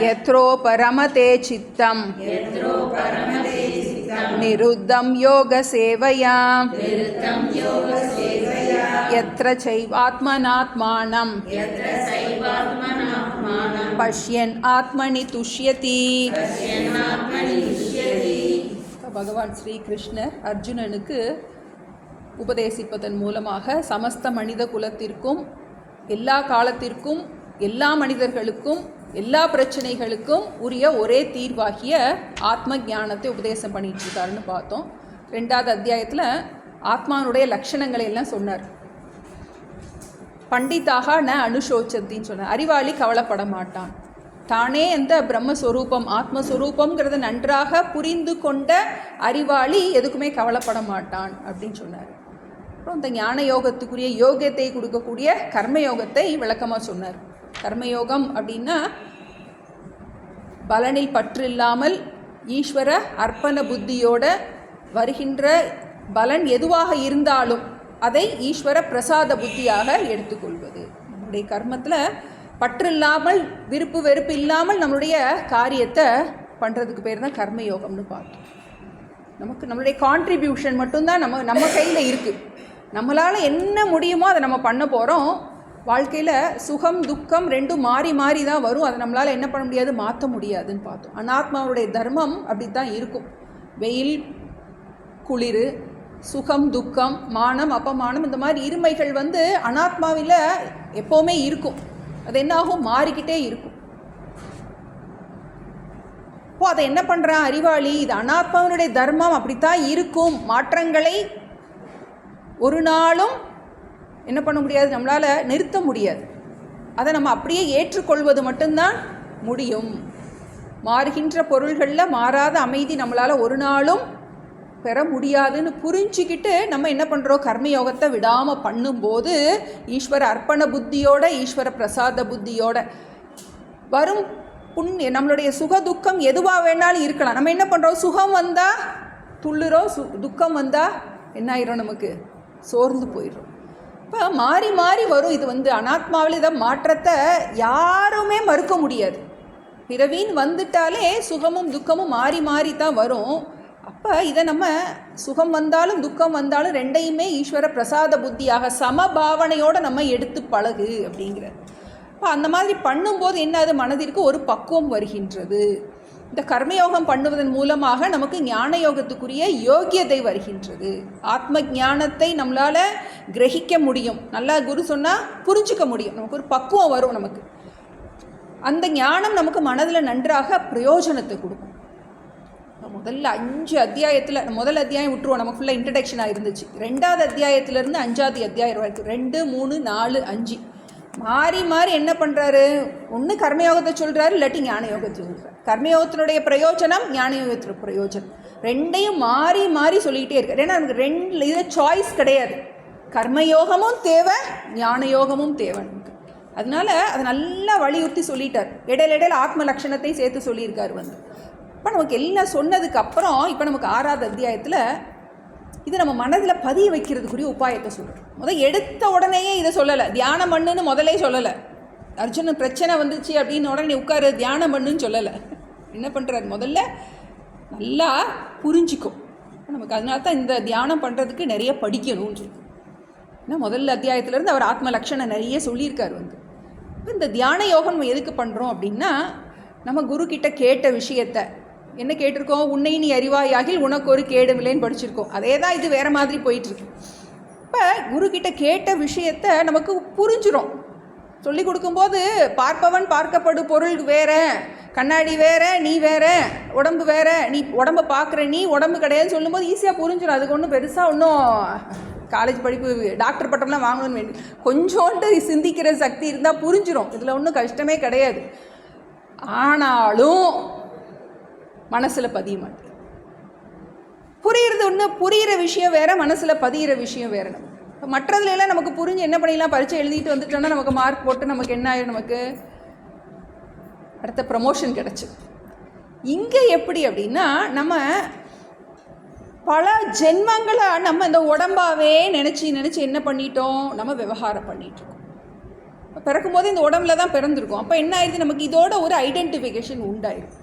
யத்ரோ பரமதே சித்தம் நிருத்தம் யோக சேவையா யத்ர சைவாத்மனாத்மானம் பஷ்யன் ஆத்மனி துஷ்யதி. பகவான் ஸ்ரீகிருஷ்ணர் அர்ஜுனனுக்கு உபதேசிப்பதன் மூலமாக சமஸ்த மனித குலத்திற்கும் எல்லா காலத்திற்கும் எல்லா மனிதர்களுக்கும் எல்லா பிரச்சனைகளுக்கும் உரிய ஒரே தீர்வாகிய ஆத்ம ஞானத்தை உபதேசம் பண்ணிட்டு இருக்காருன்னு பார்த்தோம். 2வது அத்தியாயத்தில் ஆத்மானுடைய லட்சணங்களை எல்லாம் சொன்னார். பண்டிதாக ந அனுஷோச்சத்தின்னு சொன்னார். அறிவாளி கவலைப்பட மாட்டான். தானே அந்த பிரம்மஸ்வரூபம் ஆத்மஸ்வரூபங்கிறத நன்றாக புரிந்து கொண்ட அறிவாளி எதுக்குமே கவலைப்பட மாட்டான் அப்படின்னு சொன்னார். அப்புறம் இந்த ஞான யோகத்துக்குரிய யோகத்தை கொடுக்கக்கூடிய கர்மயோகத்தை விளக்கமாக சொன்னார். கர்மயோகம் அப்படின்னா பலனில் பற்று இல்லாமல் ஈஸ்வர அர்ப்பண புத்தியோட வருகின்ற பலன் எதுவாக இருந்தாலும் அதை ஈஸ்வர பிரசாத புத்தியாக எடுத்துக்கொள்வது. நம்முடைய கர்மத்தில் பற்று இல்லாமல் விருப்பு வெறுப்பு இல்லாமல் நம்மளுடைய காரியத்தை பண்ணுறதுக்கு பேர் தான் கர்மயோகம்னு பார்த்தோம். நம்மளுடைய கான்ட்ரிபியூஷன் மட்டும்தான் நம்ம கையில் இருக்குது. நம்மளால் என்ன முடியுமோ அதை நம்ம பண்ண போகிறோம். வாழ்க்கையில் சுகம் துக்கம் ரெண்டும் மாறி மாறி தான் வரும். அதை நம்மளால் என்ன பண்ண முடியாது, மாற்ற முடியாதுன்னு பார்த்தோம். அனாத்மாவுடைய தர்மம் அப்படி தான் இருக்கும். வெயில் குளிர், சுகம் துக்கம், மானம் அப்பமானம், இந்த மாதிரி இருமைகள் அனாத்மாவில் எப்போவுமே இருக்கும். அது என்னாகும், மாறிக்கிட்டே இருக்கும். அதை என்ன பண்ணுறான் அறிவாளி, இது அனாத்மாவினுடைய தர்மம், அப்படித்தான் இருக்கும். மாற்றங்களை ஒரு நாளும் என்ன பண்ண முடியாது, நம்மளால் நிறுத்த முடியாது. அதை நம்ம அப்படியே ஏற்றுக்கொள்வது மட்டும்தான் முடியும். மாறுகின்ற பொருள்களில் மாறாத அமைதி நம்மளால் ஒரு நாளும் பெற முடியாதுன்னு புரிஞ்சுக்கிட்டு நம்ம என்ன பண்ணுறோம், கர்மயோகத்தை விடாமல் பண்ணும்போது ஈஸ்வர அர்ப்பண புத்தியோட ஈஸ்வர பிரசாத புத்தியோட வரும் புண்ணிய நம்மளுடைய சுக துக்கம் எதுவாக வேணாலும் இருக்கலாம். நம்ம என்ன பண்ணுறோம், சுகம் வந்தால் துள்ளுறோம், துக்கம் வந்தால் என்ன ஆயிரும், நமக்கு சோர்ந்து போயிடும். இப்போ மாறி மாறி வரும். இது அனாத்மாவில் இதை மாற்றத்தை யாருமே மறுக்க முடியாது. பிறவின்னு வந்துட்டாலே சுகமும் துக்கமும் மாறி மாறி தான் வரும். அப்போ இதை நம்ம சுகம் வந்தாலும் துக்கம் வந்தாலும் ரெண்டையுமே ஈஸ்வர பிரசாத புத்தியாக சமபாவனையோடு நம்ம எடுத்து பழகு அப்படிங்கிற. இப்போ அந்த மாதிரி பண்ணும்போது என்னது, மனதிற்கு ஒரு பக்குவம் வருகின்றது. இந்த கர்மயோகம் பண்ணுவதன் மூலமாக நமக்கு ஞான யோகத்துக்குரிய யோகியதை வருகின்றது. ஆத்ம ஞானத்தை நம்மளால் கிரகிக்க முடியும். நல்லா குரு சொன்னால் புரிஞ்சிக்க முடியும். நமக்கு ஒரு பக்குவம் வரும். நமக்கு அந்த ஞானம் நமக்கு மனதில் நன்றாக பிரயோஜனத்தை கொடுக்கும். முதல்ல 5 அத்தியாயத்தில், முதல் அத்தியாயம் விட்டுருவோம், நமக்கு ஃபுல்லாக இன்ட்ரடக்ஷனாக இருந்துச்சு. 2வது அத்தியாயத்திலேருந்து 5வது அத்தியாயம் வரைக்கும் 2, 3, 4, 5 மாறி மாறி என்ன பண்ணுறாரு, ஒன்று கர்மயோகத்தை சொல்கிறாரு, இல்லாட்டி ஞான யோகத்தை சொல்கிறார். கர்மயோகத்தினுடைய பிரயோஜனம், ஞான யோகத்தினுடைய பிரயோஜனம் ரெண்டையும் மாறி மாறி சொல்லிக்கிட்டே இருக்கார். ஏன்னா நமக்கு இதில் சாய்ஸ் கிடையாது. கர்மயோகமும் தேவை, ஞான யோகமும் தேவை நமக்கு. அதனால அதை நல்லா வலியுறுத்தி சொல்லிட்டார். இடையில ஆத்ம லட்சணத்தை சேர்த்து சொல்லியிருக்காரு. இப்போ நமக்கு எல்லாம் சொன்னதுக்கு அப்புறம் இப்போ நமக்கு 6வது அத்தியாயத்தில் இது நம்ம மனதில் பதிய வைக்கிறதுக்குரிய உபாயத்தை சொல்கிறோம். எடுத்த உடனேயே இதை சொல்லலை, தியானம் பண்ணுன்னு முதலே சொல்லலை. அர்ஜுனன் பிரச்சனை வந்துச்சு அப்படின்னு உடனே உட்காரு தியானம் பண்ணுன்னு சொல்லலை. என்ன பண்ணுறாரு, முதல்ல நல்லா புரிஞ்சிக்கும் நமக்கு. அதனால தான் இந்த தியானம் பண்ணுறதுக்கு நிறைய படிக்கணும்னு சொல்லி. ஏன்னா முதல்ல அத்தியாயத்திலேருந்து அவர் ஆத்ம லட்சணம் நிறைய சொல்லியிருக்கார். இந்த தியான யோகம் நம்ம எதுக்கு பண்ணுறோம் அப்படின்னா, நம்ம குரு கிட்ட கேட்ட விஷயத்தை என்ன கேட்டிருக்கோம், உன்னை நீ அறிவாயாகில் உனக்கு ஒரு கேடுவில்லைன்னு படிச்சிருக்கோம். அதே தான் இது வேறு மாதிரி போயிட்டுருக்கு. இப்போ குருக்கிட்ட கேட்ட விஷயத்தை நமக்கு புரிஞ்சிடும். சொல்லி கொடுக்கும்போது பார்ப்பவன் பார்க்கப்படும் பொருள் வேறு, கண்ணாடி வேறு, நீ வேறு, உடம்பு வேறு, நீ உடம்பை பார்க்குற, நீ உடம்பு கிடையாதுன்னு சொல்லும்போது ஈஸியாக புரிஞ்சிடும். அதுக்கு ஒன்றும் பெருசாக ஒன்றும் காலேஜ் படிப்பு டாக்டர் பட்டம்லாம் வாங்கணும்னு வேண்டி கொஞ்சோண்டு சிந்திக்கிற சக்தி இருந்தால் புரிஞ்சிடும். இதில் ஒன்றும் கஷ்டமே கிடையாது. ஆனாலும் மனசில் பதிய மாட்டேன். புரியுறது ஒன்று, புரிகிற விஷயம் வேறு, மனசில் பதிகிற விஷயம் வேறு. நம்ம மற்றதுல எல்லாம் நமக்கு புரிஞ்சு என்ன பண்ணிடலாம், பரீட்சை எழுதிட்டு வந்துட்டோன்னா நமக்கு மார்க் போட்டு நமக்கு என்ன ஆயிடும், நமக்கு அடுத்த ப்ரமோஷன் கிடச்சி. இங்கே எப்படி அப்படின்னா, நம்ம பல ஜென்மங்களாக நம்ம இந்த உடம்பாவே நினச்சி என்ன பண்ணிட்டோம், நம்ம விவகாரம் பண்ணிகிட்ருக்கோம். பிறக்கும்போது இந்த உடம்புல தான் பிறந்திருக்கும். அப்போ என்ன ஆயிடுது, நமக்கு இதோட ஒரு ஐடென்டிஃபிகேஷன் உண்டாயிடும்.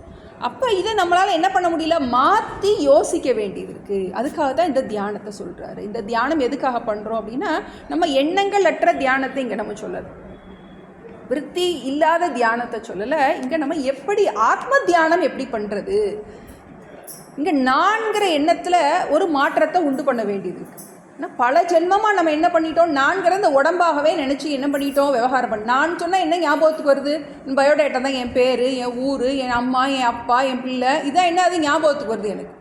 அப்போ இதை நம்மளால் என்ன பண்ண முடியல, மாற்றி யோசிக்க வேண்டியது இருக்குது. அதுக்காக தான் இந்த தியானத்தை சொல்கிறாரு. இந்த தியானம் எதுக்காக பண்ணுறோம் அப்படின்னா, நம்ம எண்ணங்கள் அற்ற தியானத்தை இங்கே நம்ம சொல்லலை, விருத்தி இல்லாத தியானத்தை சொல்லலை. இங்கே நம்ம எப்படி ஆத்ம தியானம் எப்படி பண்ணுறது, இங்கே நான்கிற எண்ணத்தில் ஒரு மாற்றத்தை உண்டு பண்ண வேண்டியது இருக்குது. ஆனால் பல ஜென்மமாக நம்ம என்ன பண்ணிட்டோம், நான்கிற இந்த உடம்பாகவே நினச்சி என்ன பண்ணிட்டோம், விவகாரம் பண்ண. நான் சொன்னால் என்ன ஞாபகத்துக்கு வருது, என் பயோடேட்டா தான் என் பேர், என் ஊர், என் அம்மா, என் அப்பா, என் பிள்ளை, இதான் என்ன அது ஞாபகத்துக்கு வருது எனக்கு.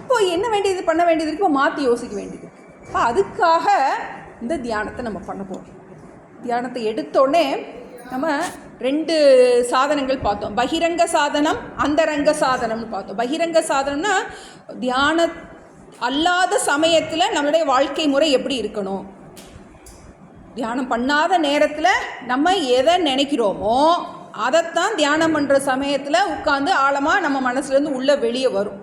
அப்போது என்ன வேண்டியது, பண்ண வேண்டியது இருக்குது, இப்போ மாற்றி யோசிக்க வேண்டியது. அப்போ அதுக்காக இந்த தியானத்தை நம்ம பண்ண போகிறோம். தியானத்தை எடுத்தோடனே நம்ம 2 சாதனங்கள் பார்த்தோம். பகிரங்க சாதனம், அந்தரங்க சாதனம்னு பார்த்தோம். பகிரங்க சாதனம்னா தியான அல்லாத சமயத்தில் நம்மளுடைய வாழ்க்கை முறை எப்படி இருக்கணும், தியானம் பண்ணாத நேரத்தில் நம்ம எதை நினைக்கிறோமோ அதைத்தான் தியானம் பண்ணுற சமயத்தில் உட்காந்து ஆழமாக நம்ம மனசுலேருந்து உள்ளே வெளியே வரும்.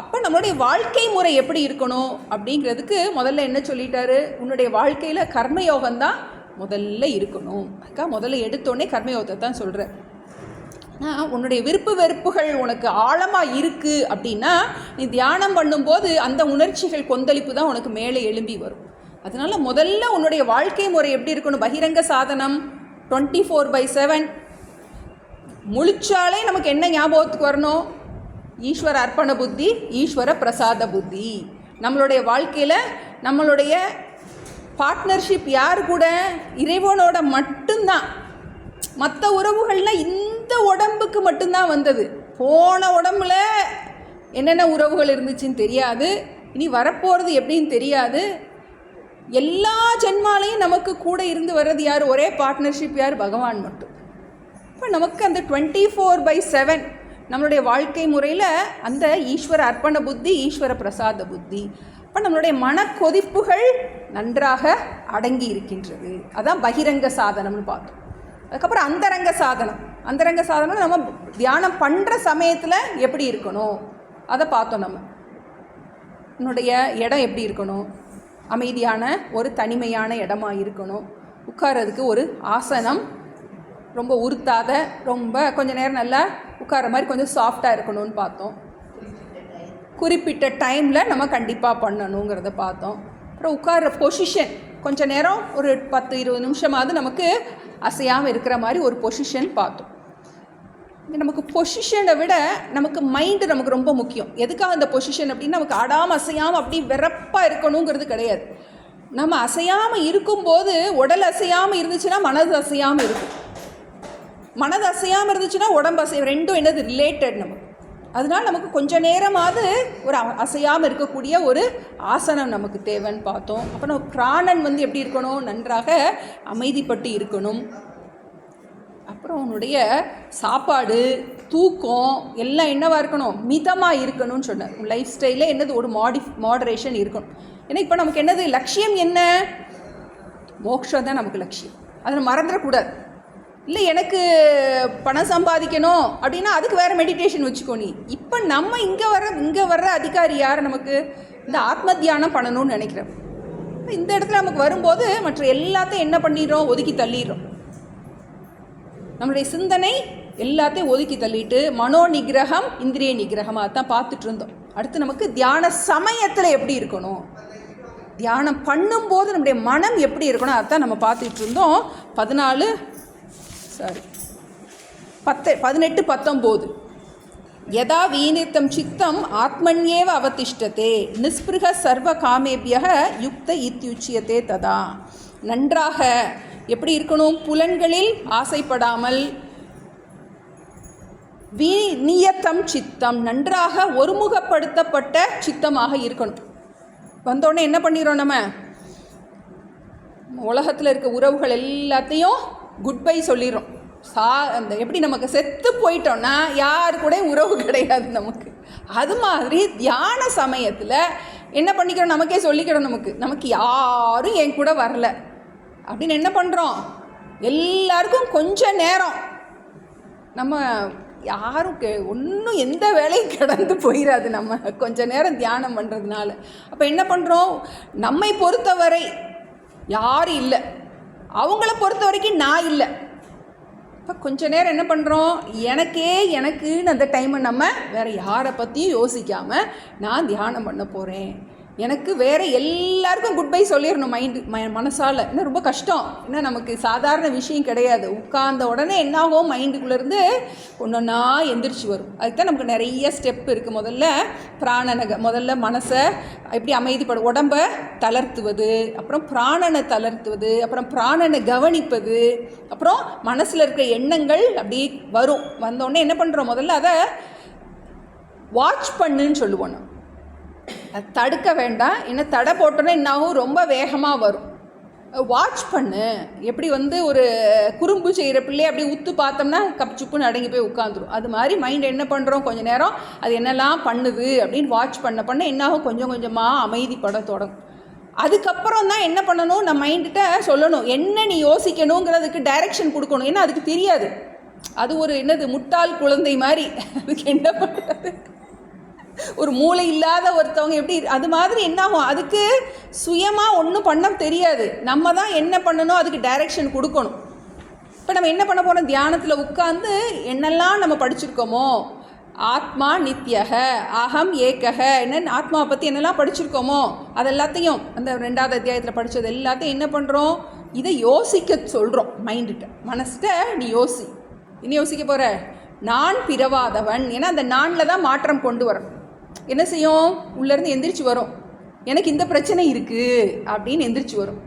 அப்போ நம்மளுடைய வாழ்க்கை முறை எப்படி இருக்கணும் அப்படிங்கிறதுக்கு முதல்ல என்ன சொல்லிட்டாரு, உன்னுடைய வாழ்க்கையில் கர்மயோகம்தான் முதல்ல இருக்கணும். அதுக்காக முதல்ல எடுத்தோடனே கர்மயோகத்தை தான் சொல்கிறேன். உன்னுடைய விருப்பு வெறுப்புகள் உனக்கு ஆழமாக இருக்குது அப்படின்னா நீ தியானம் பண்ணும்போது அந்த உணர்ச்சிகள் கொந்தளிப்பு தான் உனக்கு மேலே எழும்பி வரும். அதனால் முதல்ல உன்னுடைய வாழ்க்கை முறை எப்படி இருக்கணும். பகிரங்க சாதனம் 24/7 முழிச்சாலே நமக்கு என்ன ஞாபகத்துக்கு வரணும், ஈஸ்வர அர்ப்பண புத்தி, ஈஸ்வர பிரசாத புத்தி. நம்மளுடைய வாழ்க்கையில் நம்மளுடைய பார்ட்னர்ஷிப் யார் கூட, இறைவனோட மட்டும்தான். மற்ற உறவுகள்லாம் இந்த உடம்புக்கு மட்டும்தான் வந்தது. போன உடம்புல என்னென்ன உறவுகள் இருந்துச்சுன்னு தெரியாது, இனி வரப்போகிறது எப்படின்னு தெரியாது. எல்லா ஜென்மாலையும் நமக்கு கூட இருந்து வர்றது யார், ஒரே பார்ட்னர்ஷிப் யார், பகவான் மட்டும். இப்போ நமக்கு அந்த 24/7 நம்மளுடைய வாழ்க்கை முறையில் அந்த ஈஸ்வர அர்ப்பண புத்தி, ஈஸ்வர பிரசாத புத்தி. இப்போ நம்மளுடைய மனக்கொதிப்புகள் நன்றாக அடங்கி இருக்கின்றது. அதான் பகிரங்க சாதனம்னு பார்த்தோம். அதுக்கப்புறம் அந்தரங்க சாதனம். அந்தரங்க சாதனம் நம்ம தியானம் பண்ணுற சமயத்தில் எப்படி இருக்கணும் அதை பார்த்தோம். நம்ம என்னுடைய இடம் எப்படி இருக்கணும், அமைதியான ஒரு தனிமையான இடமா இருக்கணும். உட்கார்றதுக்கு ஒரு ஆசனம் ரொம்ப உறுத்தாத, ரொம்ப கொஞ்சம் நேரம் நல்லா உட்கார மாதிரி கொஞ்சம் சாஃப்டாக இருக்கணும்னு பார்த்தோம். குறிப்பிட்ட டைமில் நம்ம கண்டிப்பாக பண்ணணுங்கிறத பார்த்தோம். அப்புறம் உட்கார்ற பொசிஷன் கொஞ்சம் நேரம் ஒரு 10-20 நிமிஷமாவது நமக்கு அசையாமல் இருக்கிற மாதிரி ஒரு பொசிஷன் பார்த்தோம். நமக்கு பொசிஷனை விட நமக்கு மைண்டு நமக்கு ரொம்ப முக்கியம். எதுக்காக அந்த பொசிஷன் அப்படின்னா, நமக்கு ஆடாமல் அசையாமல் அப்படி வெறப்பாக இருக்கணுங்கிறது கிடையாது. நம்ம அசையாமல் இருக்கும்போது உடல் அசையாமல் இருந்துச்சுன்னா மனது அசையாமல் இருக்கும், மனது அசையாமல் இருந்துச்சுன்னா உடம்பு அசையும். ரெண்டும் என்னது, ரிலேட்டட் நமக்கு. அதனால் நமக்கு கொஞ்சம் நேரமாவது ஒரு அசையாமல் இருக்கக்கூடிய ஒரு ஆசனம் நமக்கு தேவைன்னு பார்த்தோம். அப்போ நம்ம பிராணன் எப்படி இருக்கணும், நன்றாக அமைதிப்பட்டு இருக்கணும். அப்புறம் உன்னுடைய சாப்பாடு, தூக்கம் எல்லாம் என்னவாக இருக்கணும், மிதமாக இருக்கணும்னு சொன்னார். லைஃப் ஸ்டைலே என்னது, ஒரு மாடரேஷன் இருக்கணும். ஏன்னா இப்போ நமக்கு என்னது லட்சியம், என்ன மோட்சம் தான் நமக்கு லட்சியம். அதை மறந்துடக்கூடாது. இல்லை எனக்கு பணம் சம்பாதிக்கணும் அப்படின்னா அதுக்கு வேறு மெடிடேஷன் வச்சுக்கோ நீ. இப்போ நம்ம இங்கே வர்ற அதிகாரி யார், நமக்கு இந்த ஆத்ம தியானம் பண்ணணும்னு நினைக்கிறோம். இந்த இடத்துல நமக்கு வரும்போது மற்ற எல்லாத்தையும் என்ன பண்ணிடுறோம், ஒதுக்கி தள்ளிடுறோம். நம்மளுடைய சிந்தனை எல்லாத்தையும் ஒதுக்கி தள்ளிட்டு மனோ நிகிரகம், இந்திரிய நிகிரகமாக தான் பார்த்துட்டு இருந்தோம். அடுத்து நமக்கு தியான சமயத்தில் எப்படி இருக்கணும், தியானம் பண்ணும்போது நம்முடைய மனம் எப்படி இருக்கணும் அதுதான் நம்ம பார்த்துட்டு இருந்தோம். 18-19 யதா வீனித்தம் சித்தம் ஆத்மன்யேவ அவதிஷ்டதே நிஸ்பிருக சர்வ காமேபியக யுக்த இத்யுச்சியதே ததா. நன்றாக எப்படி இருக்கணும், புலன்களில் ஆசைப்படாமல், நியத்தம் சித்தம் நன்றாக ஒருமுகப்படுத்தப்பட்ட சித்தமாக இருக்கணும். வந்தோடனே என்ன பண்ணிடுறோம், நம்ம உலகத்தில் இருக்க உறவுகள் எல்லாத்தையும் குட் பை சொல்லிடுறோம். அந்த எப்படி நமக்கு செத்து போயிட்டோம்னா யாரு கூட உறவு கிடையாது நமக்கு. அது மாதிரி தியான சமயத்தில் என்ன பண்ணிக்கிறோம், நமக்கே சொல்லிக்கிறோம், நமக்கு யாரும் என் கூட வரல அப்படின்னு என்ன பண்ணுறோம், எல்லாருக்கும் கொஞ்சம் நேரம் நம்ம யாரும் ஒன்றும் எந்த வேலையும் கடந்து போயிடாது நம்ம கொஞ்ச நேரம் தியானம் பண்ணுறதுனால. அப்போ என்ன பண்ணுறோம், நம்மை பொறுத்தவரை யாரும் இல்லை, அவங்கள பொறுத்த வரைக்கும் நான் இல்லை. இப்போ கொஞ்ச நேரம் என்ன பண்ணுறோம், எனக்குன்னு அந்த டைமை நம்ம வேறு யாரை பற்றியும் யோசிக்காமல் நான் தியானம் பண்ண போகிறேன். எனக்கு வேறு எல்லாருக்கும் குட் பை சொல்லிடணும் மனசால். இன்னும் ரொம்ப கஷ்டம், ஏன்னா நமக்கு சாதாரண விஷயம் கிடையாது. உட்கார்ந்த உடனே என்னாகும், மைண்டுக்குள்ளேருந்து ஒன்றா எந்திரிச்சு வரும். அதுக்கு தான் நமக்கு நிறைய ஸ்டெப் இருக்குது. முதல்ல மனசை எப்படி அமைதிப்படும், உடம்பை தளர்த்துவது, அப்புறம் பிராணனை தளர்த்துவது, அப்புறம் பிராணனை கவனிப்பது, அப்புறம் மனசில் இருக்கிற எண்ணங்கள் அப்படி வந்தோடனே என்ன பண்ணுறோம், முதல்ல அதை வாட்ச் பண்ணுன்னு சொல்லுவோம். நம்ம அது தடுக்க வேண்டாம், ஏன்னா தடை போட்டோன்னா என்னாகும், ரொம்ப வேகமாக வரும். வாட்ச் பண்ணு. எப்படி ஒரு குறும்பு செய்கிற பிள்ளையை அப்படி உத்து பார்த்தோம்னா கப்சுப்புன்னு அடங்கி போய் உட்காந்துரும். அது மாதிரி மைண்ட் என்ன பண்ணுறோம், கொஞ்சம் நேரம் அது என்னெல்லாம் பண்ணுது அப்படின்னு வாட்ச் பண்ண என்னாகும், கொஞ்சம் கொஞ்சமாக அமைதிப்பட தொடங்கும். அதுக்கப்புறம் தான் என்ன பண்ணணும், நம்ம மைண்ட்கிட்ட சொல்லணும் என்ன நீ யோசிக்கணுங்கிறதுக்கு டைரெக்ஷன் கொடுக்கணும். ஏன்னா அதுக்கு தெரியாது, அது முட்டாள் குழந்தை மாதிரி. அதுக்கு என்ன பண்ணுறது, ஒரு மூளை இல்லாத ஒருத்தவங்க எப்படி, அது மாதிரி என்னாகும், அதுக்கு சுயமாக ஒன்றும் பண்ண தெரியாது. நம்ம தான் என்ன பண்ணணும், அதுக்கு டைரெக்ஷன் கொடுக்கணும். இப்போ நம்ம என்ன பண்ண போகிறோம், தியானத்தில் உட்காந்து என்னெல்லாம் நம்ம படிச்சிருக்கோமோ, ஆத்மா நித்யக, அகம் ஏகக, என்னென்ன ஆத்மாவை பற்றி என்னெல்லாம் படிச்சிருக்கோமோ அது எல்லாத்தையும் அந்த 2வது அத்தியாயத்தில் படித்தது எல்லாத்தையும் என்ன பண்ணுறோம், இதை யோசிக்க சொல்கிறோம். மைண்டுகிட்ட மனசிட்ட நீ இன்னும் யோசிக்க போகிற, நான் பிறவாதவன். ஏன்னா அந்த நானில் தான் மாற்றம் கொண்டு வரும். என்ன செய்யும், உள்ளேருந்து எந்திரிச்சு வரும், எனக்கு இந்த பிரச்சனை இருக்குது அப்படின்னு எந்திரிச்சு வரும்.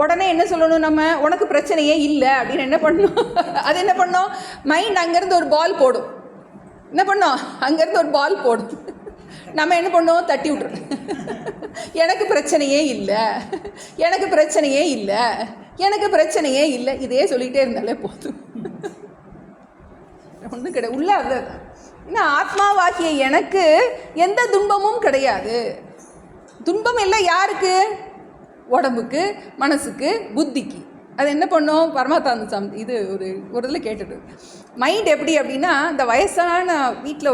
உடனே என்ன சொல்லணும், நம்ம உனக்கு பிரச்சனையே இல்லை அப்படின்னு என்ன பண்ணணும், அது என்ன பண்ணோம், மைண்ட் அங்கேருந்து ஒரு பால் போடும். என்ன பண்ணோம், அங்கேருந்து ஒரு பால் போடும். நம்ம என்ன பண்ணோம், தட்டி விட்றோம். எனக்கு பிரச்சனையே இல்லை, எனக்கு பிரச்சனையே இல்லை, எனக்கு பிரச்சனையே இல்லை, இதே சொல்லிகிட்டே இருந்தாலே போதும். ஒன்றும் கிடையாது. உள்ள அதுதான், ஏன்னா ஆத்மாவாகிய எனக்கு எந்த துன்பமும் கிடையாது. துன்பம் எல்லாம் யாருக்கு, உடம்புக்கு, மனசுக்கு, புத்திக்கு. அது என்ன பண்ணோம், பரமாத்மா இது ஒரு இதில் கேட்டுட்டு, மைண்ட் எப்படி அப்படின்னா, இந்த வயசான வீட்டில்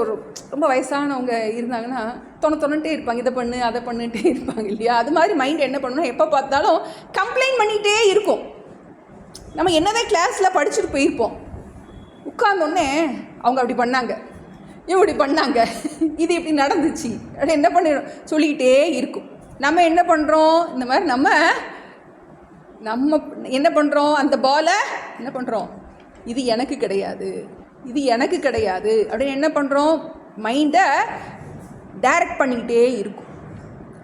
ரொம்ப வயசானவங்க இருந்தாங்கன்னா தொணட்டே இருப்பாங்க, இதை பண்ணு அதை பண்ணிகிட்டே இருப்பாங்க இல்லையா. அது மாதிரி மைண்ட் என்ன பண்ணணும், எப்போ பார்த்தாலும் கம்ப்ளைண்ட் பண்ணிகிட்டே இருக்கும். நம்ம என்னதான் கிளாஸில் படிச்சுட்டு போயிருப்போம், உட்கார்ந்தோடனே அவங்க அப்படி பண்ணாங்க, இப்படி பண்ணாங்க, இது இப்படி நடந்துச்சு அப்படி என்ன பண்ணிடும் சொல்லிக்கிட்டே இருக்கும். நம்ம என்ன பண்ணுறோம், இந்த மாதிரி நம்ம என்ன பண்ணுறோம், அந்த பாலை என்ன பண்ணுறோம், இது எனக்கு கிடையாது, இது எனக்கு கிடையாது அப்படின்னு என்ன பண்ணுறோம், மைண்டை டைரக்ட் பண்ணிக்கிட்டே இருக்கும்.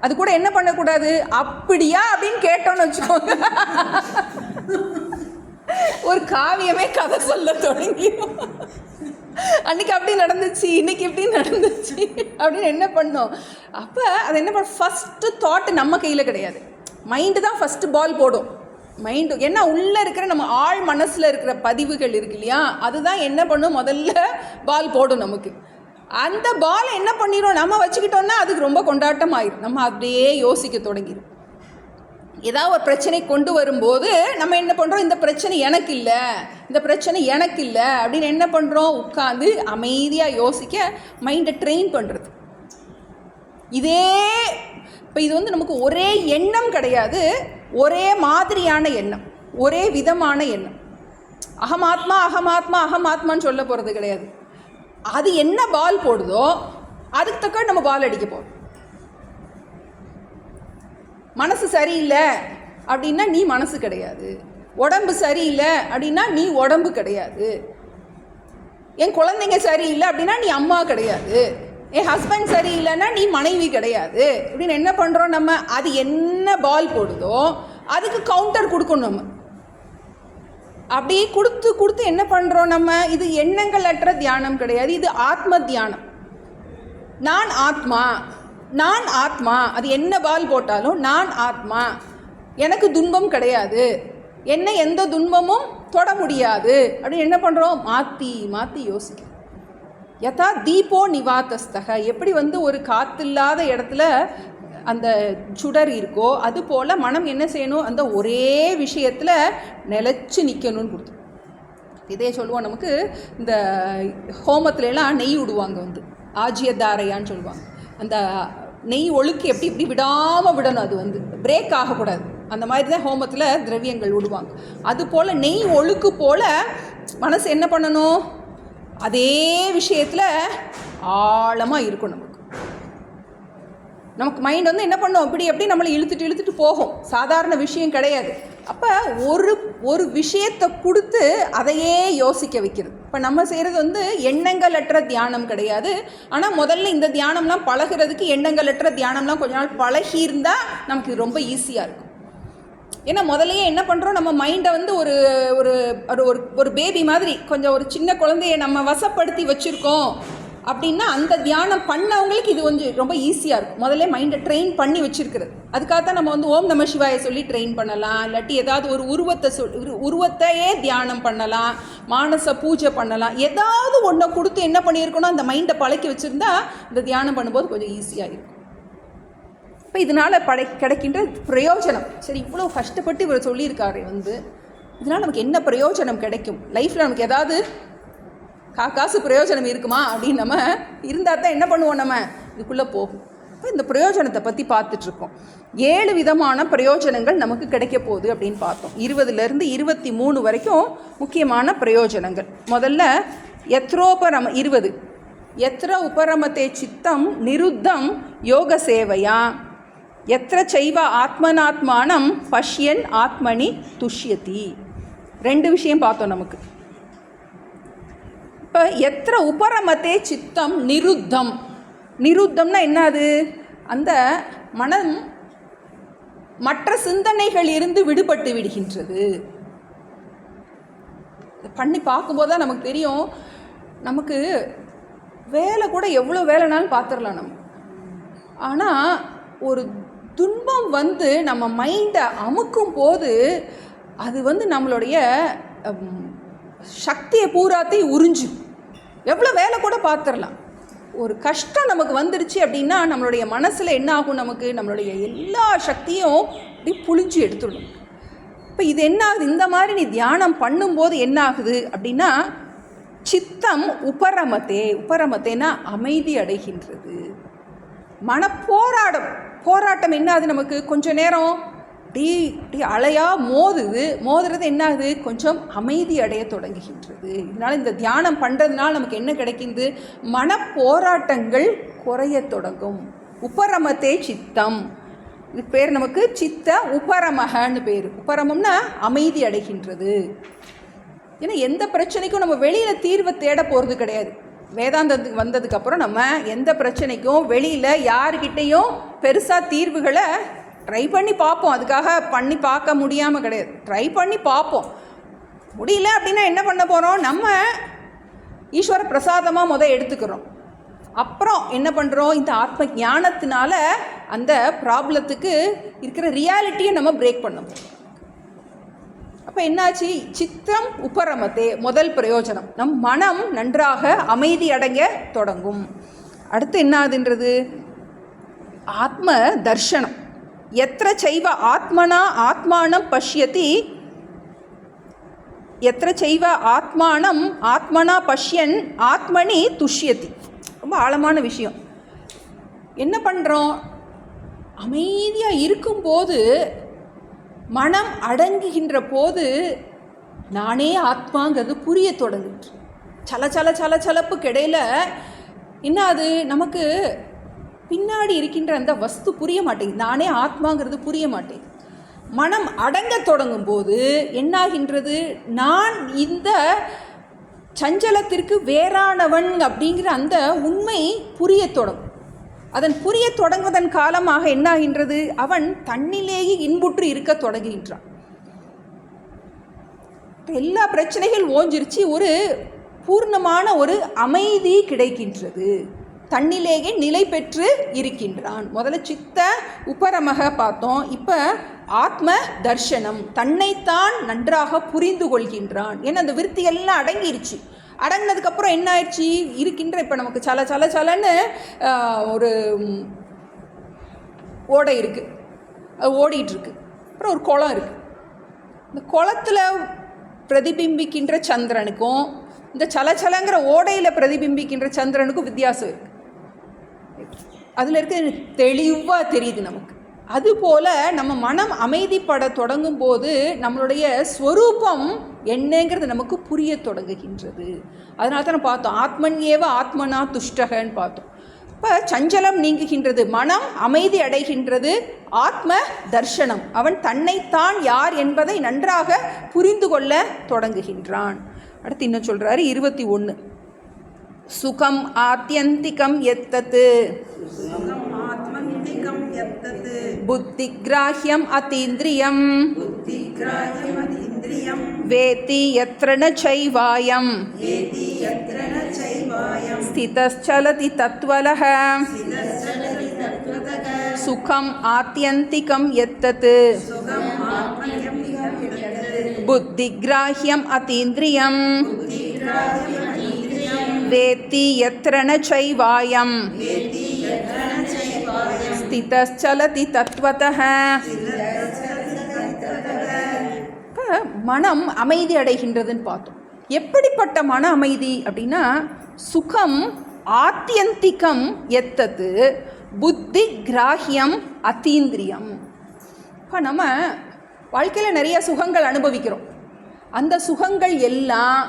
அது கூட என்ன பண்ணக்கூடாது, அப்படியா அப்படின்னு கேட்டோன்னு வச்சுக்கோங்க, ஒரு காவியமே கதை சொல்ல தொடங்கிடும். அன்றைக்கி அப்படி நடந்துச்சு, இன்றைக்கி இப்படி நடந்துச்சு அப்படின்னு என்ன பண்ணோம். அப்போ அது என்ன பண்ண, ஃபஸ்ட்டு தாட்டு நம்ம கையில் கிடையாது, மைண்டு தான் ஃபஸ்ட்டு பால் போடும். மைண்டு என்ன உள்ளே இருக்கிற நம்ம ஆழ் மனசில் இருக்கிற பதிவுகள் இருக்கு இல்லையா, அதுதான் என்ன பண்ணும், முதல்ல பால் போடும் நமக்கு. அந்த பாலை என்ன பண்ணிடும், நம்ம வச்சுக்கிட்டோன்னா அதுக்கு ரொம்ப கொண்டாட்டம் ஆயிடும். நம்ம அப்படியே யோசிக்க தொடங்கிடும். ஏதாவது ஒரு பிரச்சனை கொண்டு வரும்போது நம்ம என்ன பண்ணுறோம், இந்த பிரச்சனை எனக்கு இல்லை, இந்த பிரச்சனை எனக்கு இல்லை அப்படின்னு என்ன பண்ணுறோம், உட்காந்து அமைதியாக யோசிக்க மைண்டை ட்ரெயின் பண்ணுறது. இதே இப்போ இது நமக்கு ஒரே எண்ணம் கிடையாது, ஒரே மாதிரியான எண்ணம், ஒரே விதமான எண்ணம். அகமாத்மா அகமாத்மா அகமாத்மான்னு சொல்ல போகிறது கிடையாது. அது என்ன பால் போடுதோ அதுக்கு தக்க நம்ம பால் அடிக்க போகிறோம். மனசு சரியில்லை அப்படின்னா நீ மனசு கிடையாது, உடம்பு சரியில்லை அப்படின்னா நீ உடம்பு கிடையாது, என் குழந்தைங்க சரியில்லை அப்படின்னா நீ அம்மா கிடையாது, என் ஹஸ்பண்ட் சரியில்லைன்னா நீ மனைவி கிடையாது அப்படின்னு என்ன பண்ணுறோம் நம்ம. அது என்ன பால் போடுதோ அதுக்கு கவுண்டர் கொடுக்கணும் நம்ம. அப்படி கொடுத்து என்ன பண்ணுறோம் நம்ம, இது எண்ணங்கள் அற்ற தியானம் கிடையாது, இது ஆத்ம தியானம். நான் ஆத்மா, நான் ஆத்மா, அது என்ன பால் போட்டாலும் நான் ஆத்மா, எனக்கு துன்பம் கிடையாது, என்னை எந்த துன்பமும் தொட முடியாது அப்படின்னு என்ன பண்ணுறோம், மாற்றி மாற்றி யோசிக்கிறோம். யதா தீபோ நிவாத்தஸ்தக, எப்படி ஒரு காற்றில்லாத இடத்துல அந்த சுடர் இருக்கோ அது போல் மனம் என்ன செய்யணும், அந்த ஒரே விஷயத்தில் நிலச்சி நிற்கணும்னு கொடுத்து. இதே சொல்லுவோம், நமக்கு இந்த ஹோமத்துலலாம் நெய் விடுவாங்க, ஆஜியதாரையான்னு சொல்லுவாங்க. அந்த நெய் ஒழுக்கு எப்படி விடாமல் விடணும், அது பிரேக் ஆகக்கூடாது. அந்த மாதிரி தான் ஹோமத்தில் திரவியங்கள் விடுவாங்க. அதுபோல் நெய் ஒழுக்கு போல் மனசு என்ன பண்ணணும், அதே விஷயத்தில் ஆழமாக இருக்கும். நமக்கு மைண்ட் வந்து என்ன பண்ணும், எப்படி நம்மளை இழுத்துட்டு போகும். சாதாரண விஷயம் கிடையாது. அப்போ ஒரு விஷயத்தை கொடுத்து அதையே யோசிக்க வைக்கிறது. இப்போ நம்ம செய்கிறது வந்து எண்ணங்களற்ற தியானம் கிடையாது. ஆனால் முதல்ல இந்த தியானம்லாம் பழகிறதுக்கு எண்ணங்களற்ற தியானம்லாம் கொஞ்ச நாள் பழகியிருந்தால் நமக்கு ரொம்ப ஈஸியாக இருக்கும். ஏன்னா முதல்லையே என்ன பண்ணுறோம், நம்ம மைண்டை வந்து ஒரு ஒரு ஒரு பேபி மாதிரி கொஞ்சம் ஒரு சின்ன குழந்தைய நம்ம வசப்படுத்தி வச்சுருக்கோம் அப்படின்னா அந்த தியானம் பண்ணவங்களுக்கு இது கொஞ்சம் ரொம்ப ஈஸியாக இருக்கும். முதல்ல மைண்டை ட்ரெயின் பண்ணி வச்சுருக்கிறது. அதுக்காக தான் நம்ம வந்து ஓம் நம சிவாய சொல்லி ட்ரெயின் பண்ணலாம். இல்லாட்டி ஏதாவது ஒரு உருவத்தையே தியானம் பண்ணலாம், மானச பூஜை பண்ணலாம். ஏதாவது ஒன்றை கொடுத்து என்ன பண்ணியிருக்கணும், அந்த மைண்டை பழக்கி வச்சுருந்தா இந்த தியானம் பண்ணும்போது கொஞ்சம் ஈஸியாக இருக்கும். இப்போ இதனால் கிடைக்கின்ற பிரயோஜனம், சரி இவ்வளோ கஷ்டப்பட்டு இவர் சொல்லியிருக்காரு வந்து இதனால் நமக்கு என்ன பிரயோஜனம் கிடைக்கும், லைஃப்பில் நமக்கு ஏதாவது காசு பிரயோஜனம் இருக்குமா அப்படின்னு நம்ம இருந்தால் தான் என்ன பண்ணுவோம், நம்ம இதுக்குள்ளே போகும். இப்போ இந்த பிரயோஜனத்தை பற்றி பார்த்துட்ருக்கோம். 7 விதமான பிரயோஜனங்கள் நமக்கு கிடைக்க போகுது அப்படின்னு பார்த்தோம். 20லேருந்து 23 வரைக்கும் முக்கியமான பிரயோஜனங்கள். முதல்ல யத்ரோபரம 20 யத்ர உபரமத்தே சித்தம் நிருத்தம் யோக சேவையா எத்திர செய்வ ஆத்மனாத்மானம் பஷ்யன் ஆத்மனி துஷ்யதி. 2 விஷயம் பார்த்தோம் நமக்கு. இப்போ எத்திர உபரமத்தே சித்தம் நிருத்தம்னா என்னது, அந்த மனம் மற்ற சிந்தனைகள் இருந்து விடுபட்டு விடுகின்றது. பண்ணி பார்க்கும்போது தான் நமக்கு தெரியும், நமக்கு வேலை கூட எவ்வளோ வேலைனாலும் பார்த்துடலாம் நம்ம. ஆனால் ஒரு துன்பம் வந்து நம்ம மைண்டை அமுக்கும் போது அது வந்து நம்மளுடைய சக்தியை பூராத்தையும் உறிஞ்சும். எவ்வளோ வேலை கூட பார்த்துடலாம். ஒரு கஷ்டம் நமக்கு வந்துருச்சு அப்படின்னா நம்மளுடைய மனசில் என்ன ஆகும், நமக்கு நம்மளுடைய எல்லா சக்தியும் அப்படி புழிஞ்சு எடுத்துடும். இப்போ இது என்ன ஆகுது, இந்த மாதிரி நீ தியானம் பண்ணும்போது என்ன ஆகுது அப்படின்னா சித்தம் உபரமத்தேனா அமைதி அடைகின்றது. போராட்டம் என்ன ஆகுது, நமக்கு கொஞ்ச நேரம் அப்படி அலையாக மோதுறது என்ன ஆகுது, கொஞ்சம் அமைதி அடைய தொடங்குகின்றது. இதனால் இந்த தியானம் பண்ணுறதுனால நமக்கு என்ன கிடைக்கிது, மனப்போராட்டங்கள் குறைய தொடங்கும். உபரமத்தே சித்தம், இது பேர் நமக்கு சித்த உபரமகன்னு பேர். உபரமம்னா அமைதி அடைகின்றது. ஏன்னா எந்த பிரச்சனைக்கும் நம்ம வெளியில் தீர்வை தேட போகிறது கிடையாது. வேதாந்தத்துக்கு வந்ததுக்கப்புறம் நம்ம எந்த பிரச்சனைக்கும் வெளியில் யார்கிட்டையும் பெருசாக தீர்வுகளை ட்ரை பண்ணி பார்ப்போம். அதுக்காக பண்ணி பார்க்க முடியாமல் கிடையாது, ட்ரை பண்ணி பார்ப்போம். முடியல அப்படின்னா என்ன பண்ண போகிறோம், நம்ம ஈஸ்வர பிரசாதமாக எடுத்துக்கிறோம். அப்புறம் என்ன பண்ணுறோம், இந்த ஆத்ம ஞானத்தினால அந்த ப்ராப்ளத்துக்கு இருக்கிற ரியாலிட்டியை நம்ம பிரேக் பண்ண போகிறோம். அப்போ என்னாச்சு, சித்தம் உபரமத்தே முதல் பிரயோஜனம், நம் மனம் நன்றாக அமைதி அடங்க தொடங்கும். அடுத்து என்னாதுன்றது ஆத்ம தர்ஷனம். எத்திர செய்வ ஆத்மனா ஆத்மானம் பஷ்யதி எத்திர செய்வ ஆத்மானம் ஆத்மனா பஷ்யன் ஆத்மனி துஷ்யதி. ரொம்ப ஆழமான விஷயம். என்ன பண்ணுறோம், அமைதியாக இருக்கும்போது மனம் அடங்குகின்ற போது நானே ஆத்மாங்கிறது புரிய தொடங்குச்சு. சலப்பு கிடையில என்ன அது, நமக்கு பின்னாடி இருக்கின்ற அந்த வஸ்து புரிய மாட்டேங்குது, நானே ஆத்மாங்கிறது புரிய மாட்டேங்குது. மனம் அடங்க தொடங்கும் போது என்னாகின்றது, நான் இந்த சஞ்சலத்திற்கு வேறானவன் அப்படிங்கிற அந்த உண்மை புரிய தொடங்கும். அதன் புரிய தொடங்குவதன் காலமாக என்னாகின்றது, அவன் தன்னிலேயே இன்புற்று இருக்க தொடங்குகின்றான். எல்லா பிரச்சனைகள் ஓஞ்சிருச்சு, ஒரு பூர்ணமான ஒரு அமைதி கிடைக்கின்றது, தன்னிலேயே நிலை பெற்று இருக்கின்றான். முதல்ல சித்த உபரமக பார்த்தோம். இப்போ ஆத்ம தர்ஷனம், தன்னைத்தான் நன்றாக புரிந்து கொள்கின்றான். ஏன்னா அந்த விருத்தி எல்லாம் அடங்கிருச்சு. அடங்கினதுக்கப்புறம் என்ன ஆயிடுச்சு, இருக்கின்ற இப்போ நமக்கு சலன்னு ஒரு ஓடை இருக்குது, அது ஓடிட்டுருக்கு. அப்புறம் ஒரு குளம் இருக்குது. இந்த குளத்தில் பிரதிபிம்பிக்கின்ற சந்திரனுக்கும் இந்த சலங்கிற ஓடையில் பிரதிபிம்பிக்கின்ற சந்திரனுக்கும் வித்தியாசம் இருக்குது. அதில் இருக்க தெளிவாக தெரியுது நமக்கு. அதுபோல் நம்ம மனம் அமைதிப்பட தொடங்கும் போது நம்மளுடைய ஸ்வரூபம் என்னங்கிறது நமக்கு புரிய தொடங்குகின்றது. அதனால தான் பார்த்தோம் ஆத்மன் ஏவ ஆத்மனா துஷ்டகன்னு பார்த்தோம். இப்போ சஞ்சலம் நீங்குகின்றது, மனம் அமைதி அடைகின்றது, ஆத்ம தர்ஷனம், அவன் தன்னைத்தான் யார் என்பதை நன்றாக புரிந்து கொள்ள தொடங்குகின்றான். அடுத்து இன்னும் சொல்கிறாரு 21, சுகம் ஆத்யந்திகம் எத்தது புத்தி கிராஹ்யம் அதீந்திரியம் வேத்தி யத்ர ந சைவாயம் ஸ்திதஸ்சலதி தத்வலஹ சுகம் ஆத்யந்திகம் எத்தது புத்தி கிராஹ்யம் அதீந்திரியம் வேத்தி யத்ர ந சைவாயம் ஸ்திதஸ்சலதி தத்வதஹ. மனம் அமைதி அடைகின்றதுன்னு பார்த்தோம். எப்படிப்பட்ட மன அமைதி அப்படின்னா, சுகம் ஆத்யந்திகம் எத்தது புத்தி கிராஹ்யம் அதீந்திரியம். இப்போ நம்ம வாழ்க்கையில் நிறைய சுகங்கள் அனுபவிக்கிறோம். அந்த சுகங்கள் எல்லாம்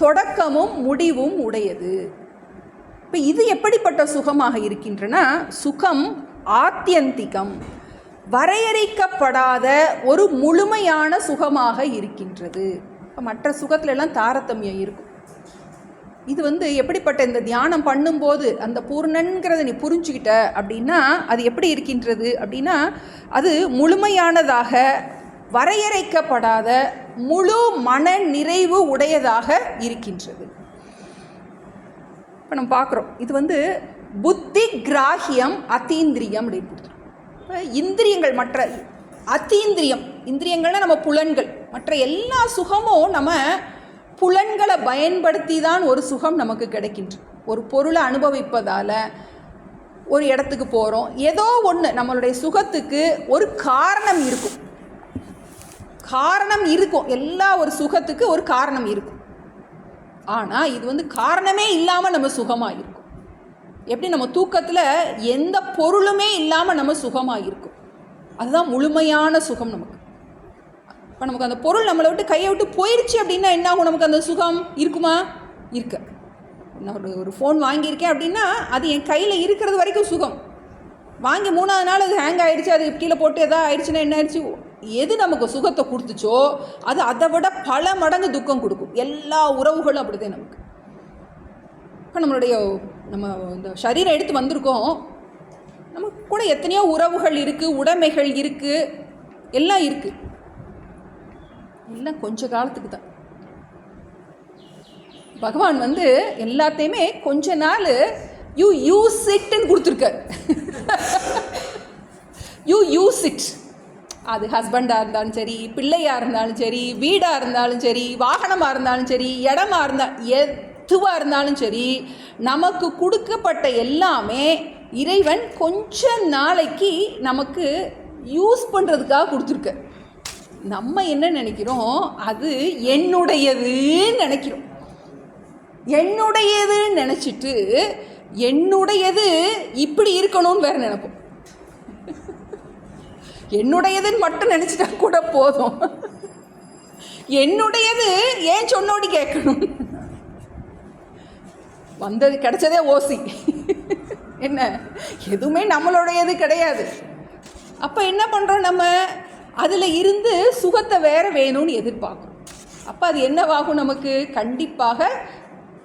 தொடக்கமும் முடிவும் உடையது. இப்போ இது எப்படிப்பட்ட சுகமாக இருக்கின்றன? சுகம் ஆத்யந்திகம், வரையறைக்கப்படாத ஒரு முழுமையான சுகமாக இருக்கின்றது. இப்போ மற்ற சுகத்துல எல்லாம் தாரதமியம் இருக்கும். இது எப்படிப்பட்ட, இந்த தியானம் பண்ணும்போது அந்த பூர்ணங்கிறத நீ புரிஞ்சுக்கிட்ட அப்படின்னா அது எப்படி இருக்கின்றது அப்படின்னா, அது முழுமையானதாக வரையறைக்கப்படாத முழு மன நிறைவு உடையதாக இருக்கின்றது. இப்போ நம்ம பார்க்குறோம், இது புத்தி கிராஹ்யம் அதீந்திரியம் அப்படின்னு கொடுத்துரும். இப்போ இந்திரியங்கள், மற்ற அதீந்திரியம், இந்திரியங்கள்னால் நம்ம புலன்கள், மற்ற எல்லா சுகமும் நம்ம புலன்களை பயன்படுத்தி தான் ஒரு சுகம் நமக்கு கிடைக்கின்றது. ஒரு பொருளை அனுபவிப்பதால் ஒரு இடத்துக்கு போகிறோம், ஏதோ ஒன்று நம்மளுடைய சுகத்துக்கு ஒரு காரணம் இருக்கும். காரணம் இருக்கும், எல்லா ஒரு சுகத்துக்கு ஒரு காரணம் இருக்கும். ஆனால் இது காரணமே இல்லாமல் நம்ம சுகமாக இருக்கும். எப்படி நம்ம தூக்கத்தில் எந்த பொருளுமே இல்லாமல் நம்ம சுகமாக இருக்கும், அதுதான் முழுமையான சுகம் நமக்கு. இப்போ நமக்கு அந்த பொருள் நம்மளை விட்டு கையை விட்டு போயிடுச்சு அப்படின்னா என்ன ஆகும்? நமக்கு அந்த சுகம் இருக்குமா? இருக்க. நான் ஒரு ஃபோன் வாங்கியிருக்கேன் அப்படின்னா அது என் கையில் இருக்கிறது வரைக்கும் சுகம். வாங்கி 3ஆவது நாள் அது ஹேங் ஆகிடுச்சு, அது கீழே போட்டு எதாவது ஆயிடுச்சுன்னா என்ன ஆயிடுச்சு? எது நமக்கு சுகத்தை கொடுத்துச்சோ அது அதை விட பல மடங்கு துக்கம் கொடுக்கும். எல்லா உறவுகளும் அப்படிதான் நமக்கு. இப்போ நம்ம இந்த சரீரம் எடுத்து வந்திருக்கோம், நமக்கு கூட எத்தனையோ உறவுகள் இருக்குது, உடைமைகள் இருக்குது, எல்லாம் இருக்குது. எல்லாம் கொஞ்ச காலத்துக்கு தான். பகவான் எல்லாத்தையுமே கொஞ்ச நாள் யூ யூஸ் இட்ன்னு கொடுத்துருக்கார். You use it. அது ஹஸ்பண்டாக இருந்தாலும் சரி, பிள்ளையாக இருந்தாலும் சரி, வீடாக இருந்தாலும் சரி, வாகனமாக இருந்தாலும் சரி, இடமா இருந்தால் எதுவாக இருந்தாலும் சரி, நமக்கு கொடுக்கப்பட்ட எல்லாமே இறைவன் கொஞ்ச நாளைக்கு நமக்கு யூஸ் பண்ணுறதுக்காக கொடுத்துருக்க. நம்ம என்ன நினைக்கிறோம்? அது என்னுடையதுன்னு நினைக்கிறோம். என்னுடையதுன்னு நினச்சிட்டு என்னுடையது இப்படி இருக்கணும்னு வேறு நினைப்போம். என்னுடையதுன்னு மட்டும் நினச்சிட்டா கூட போதும். என்னுடையது ஏன் சொன்னோடி கேட்கணும்? வந்தது கிடைச்சதே ஓசி. என்ன, எதுவுமே நம்மளுடையது கிடையாது. அப்போ என்ன பண்ணுறோம்? நம்ம அதில் இருந்து சுகத்தை வேற வேணும்னு எதிர்பார்க்குறோம். அப்போ அது என்னவாகும்? நமக்கு கண்டிப்பாக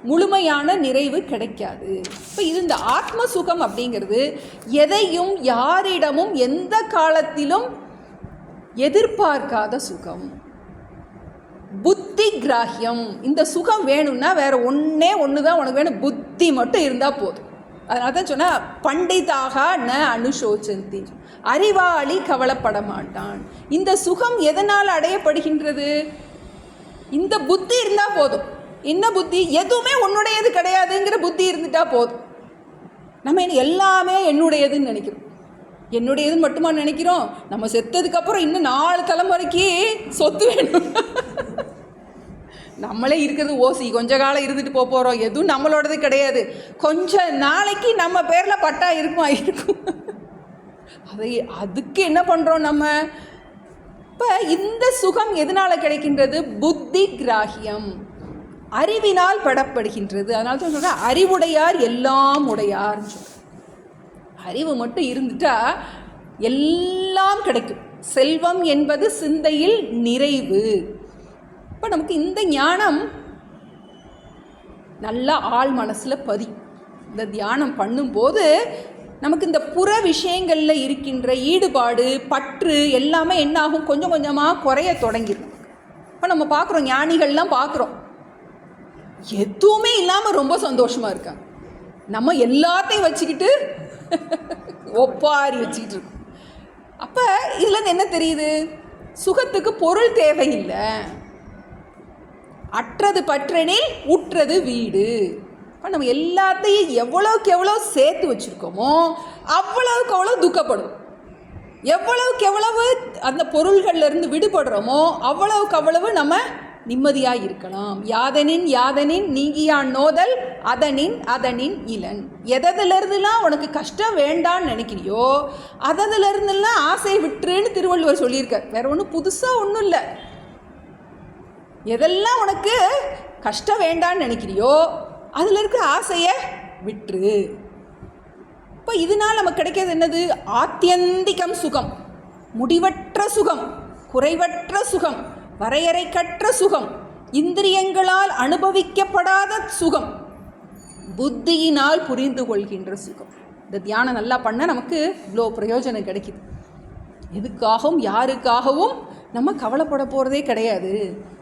முழுமையான நிறைவு கிடைக்காது. இப்போ இந்த ஆத்ம சுகம் அப்படிங்கிறது எதையும் யாரிடமும் எந்த காலத்திலும் எதிர்பார்க்காத சுகம். புத்தி கிராஹ்யம். இந்த சுகம் வேணும்னா வேற ஒன்று தான் உனக்கு வேணும், புத்தி மட்டும் இருந்தால் போதும். அதனால தான் சொன்னால் பண்டிதாக ந அனுசோச்சந்தி, அறிவாளி கவலைப்பட மாட்டான். இந்த சுகம் எதனால் அடையப்படுகின்றது? இந்த புத்தி இருந்தால் போதும். என்ன புத்தி? எதுவுமே உன்னுடையது கிடையாதுங்கிற புத்தி இருந்துட்டா போதும். நம்ம எல்லாமே என்னுடையதுன்னு நினைக்கிறோம். என்னுடையதுன்னு மட்டுமா நினைக்கிறோம்? நம்ம செத்ததுக்கப்புறம் இன்னும் 4 தலைமுறைக்கு சொத்து வேணும். நம்மளே இருக்கிறது ஓசி, கொஞ்ச காலம் இருந்துட்டு போகிறோம். எதுவும் நம்மளோடது கிடையாது. கொஞ்ச நாளைக்கு நம்ம பேரில் பட்டா இருக்கும். அதுக்கு என்ன பண்ணுறோம் நம்ம? இப்போ இந்த சுகம் எதனால் கிடைக்கின்றது? புத்தி கிராஹியம், அறிவினால் பெறப்படுகின்றது. அதனால தான் சொல்கிறேன், அறிவுடையார் எல்லாம் உடையார்னு சொல்கிறேன். அறிவு மட்டும் இருந்துட்டா எல்லாம் கிடைக்கும். செல்வம் என்பது சிந்தையில் நிறைவு. இப்போ நமக்கு இந்த ஞானம் நல்லா ஆழ் மனசில் இந்த தியானம் பண்ணும்போது நமக்கு இந்த புற விஷயங்களில் இருக்கின்ற ஈடுபாடு, பற்று எல்லாமே என்னாகும்? கொஞ்சம் கொஞ்சமாக குறைய தொடங்கிடும். இப்போ நம்ம பார்க்குறோம், ஞானிகள்லாம் பார்க்குறோம், எதுவுமே இல்லாமல் ரொம்ப சந்தோஷமாக இருக்காங்க. நம்ம எல்லாத்தையும் வச்சுக்கிட்டு ஒப்பாரி வச்சுக்கிட்டு இருக்கோம். அப்போ இதுலேருந்து என்ன தெரியுது? சுகத்துக்கு பொருள் தேவையில்லை. அற்றது பற்றெனில் உற்றது வீடு. இப்போ நம்ம எல்லாத்தையும் எவ்வளோக்கு எவ்வளோ சேர்த்து வச்சுருக்கோமோ அவ்வளவுக்கு அவ்வளோ துக்கப்படும். எவ்வளவுக்கு எவ்வளவு அந்த பொருள்கள்லேருந்து விடுபடுறோமோ அவ்வளவுக்கு அவ்வளவு நம்ம நிம்மதியாக இருக்கலாம். யாதனின் யாதனின் நீங்கியான் நோதல் அதனின் அதனின் இளன். எதிலிருந்துலாம் உனக்கு கஷ்டம் வேண்டான்னு நினைக்கிறியோ அதிலிருந்துலாம் ஆசையை விட்டுருன்னு திருவள்ளுவர் சொல்லியிருக்கார். வேற ஒன்றும் புதுசாக ஒன்றும் இல்லை. எதெல்லாம் உனக்கு கஷ்டம் வேண்டான்னு நினைக்கிறியோ அதில் இருக்கிற ஆசையை விட்டுரு. இப்போ இதனால் நமக்கு கிடைக்கிறது என்னது? ஆத்தியந்திகம் சுகம், முடிவற்ற சுகம், குறைவற்ற சுகம், வரையறைக்கற்ற சுகம், இந்திரியங்களால் அனுபவிக்கப்படாத சுகம், புத்தியினால் புரிந்து கொள்கின்ற சுகம். இந்த தியானம் நல்லா பண்ண நமக்கு இவ்வளோ பிரயோஜனம் கிடைக்குது. எதுக்காகவும் யாருக்காகவும் நம்ம கவலைப்பட போகிறதே கிடையாது.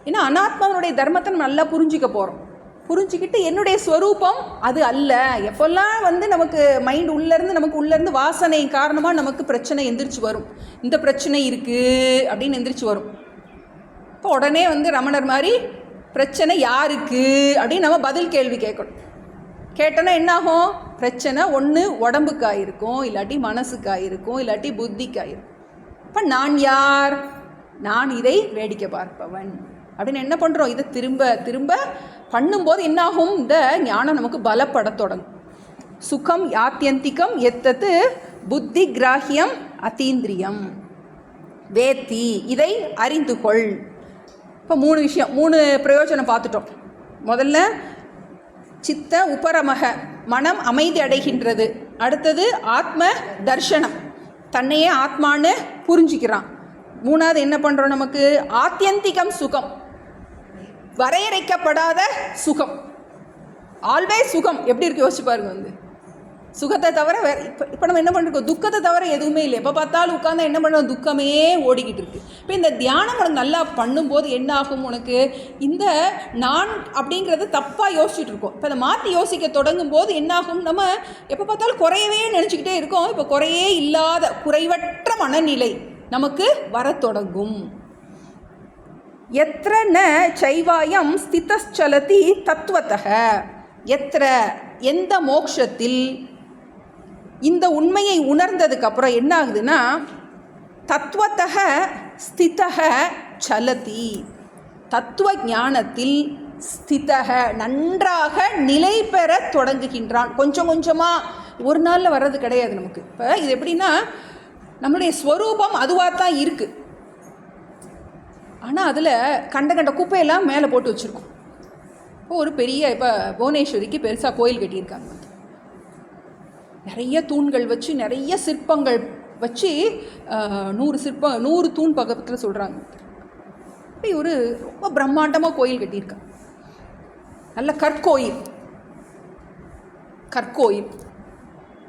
ஏன்னா அனாத்மாவனுடைய தர்மத்தை நம்ம நல்லா புரிஞ்சிக்க போகிறோம். புரிஞ்சுக்கிட்டு என்னுடைய ஸ்வரூபம் அது அல்ல. எப்போல்லாம் நமக்கு மைண்ட் உள்ளேருந்து வாசனை காரணமாக நமக்கு பிரச்சனை எந்திரிச்சு வரும். இந்த பிரச்சனை இருக்குது அப்படின்னு எந்திரிச்சு வரும். இப்போ உடனே ரமணர் மாதிரி பிரச்சனை யாருக்கு அப்படின்னு நம்ம பதில் கேள்வி கேட்கணும். கேட்டோன்னா என்னாகும்? பிரச்சனை ஒன்று உடம்புக்காக இருக்கும், இல்லாட்டி மனசுக்காக இருக்கும், இல்லாட்டி புத்திக்காக இருக்கும். இப்போ நான் யார்? நான் இதை வேடிக்கை பார்ப்பவன் அப்படின்னு என்ன பண்ணுறோம்? இதை திரும்ப திரும்ப பண்ணும்போது என்னாகும்? இந்த ஞானம் நமக்கு பலப்பட தொடங்கும். சுகம் ஆத்தியந்திகம் எத்தது புத்தி கிராஹியம் அதீந்திரியம் வேத்தி, இதை அறிந்து கொள். இப்போ 3 விஷயம், 3 பிரயோஜனம் பார்த்துட்டோம். முதல்ல சித்த உபரமக, மனம் அமைதி அடைகின்றது. அடுத்தது ஆத்ம தர்ஷனம், தன்னையே ஆத்மான்னு புரிஞ்சிக்கிறான். 3வது என்ன பண்ணுறோம்? நமக்கு ஆத்தியந்திகம் சுகம், வரையறைக்கப்படாத சுகம். ஆல்வேஸ் சுகம் எப்படி இருக்கு யோசிச்சு பாருங்க. சுகத்தை தவிர வேறு இப்போ நம்ம என்ன பண்ணிருக்கோம்? துக்கத்தை தவிர எதுவுமே இல்லை. எப்போ பார்த்தாலும் உட்காந்து என்ன பண்ணுறோம்? துக்கமே ஓடிக்கிட்டு இருக்கு. இப்போ இந்த தியானம் உனக்கு நல்லா பண்ணும்போது என்ன ஆகும்? உனக்கு இந்த நான் அப்படிங்கிறது தப்பாக யோசிச்சுட்டு இருக்கோம். இப்போ அதை மாற்றி யோசிக்க தொடங்கும் போது என்னாகும்? நம்ம எப்போ பார்த்தாலும் குறையவே நினச்சிக்கிட்டே இருக்கோம். இப்போ குறையே இல்லாத குறைவற்ற மனநிலை நமக்கு வர தொடங்கும். எத்திர ந சைவாயம் ஸ்திதச்சலதி தத்துவத்தக, எத்திர எந்த மோக்ஷத்தில் இந்த உண்மையை உணர்ந்ததுக்கப்புறம் என்ன ஆகுதுன்னா, தத்துவத்தக ஸ்திதக சலதி, தத்துவ ஞானத்தில் ஸ்திதக நன்றாக நிலை பெற தொடங்குகின்றான். கொஞ்சம் கொஞ்சமாக, ஒரு நாளில் வர்றது கிடையாது நமக்கு. இப்போ இது எப்படின்னா, நம்மளுடைய ஸ்வரூபம் அதுவாக தான் இருக்குது. ஆனால் அதில் கண்ட குப்பையெல்லாம் மேலே போட்டு வச்சுருக்கோம். இப்போ ஒரு பெரிய, இப்போ புவனேஸ்வரிக்கு பெருசாக கோயில் கட்டியிருக்காங்க. நிறைய தூண்கள் வச்சு, நிறைய சிற்பங்கள் வச்சு, 100 தூண் பக்கத்தில் சொல்கிறாங்க. இப்போ ஒரு ரொம்ப பிரம்மாண்டமாக கோயில் கட்டியிருக்காங்க. நல்ல கற்கோயில்,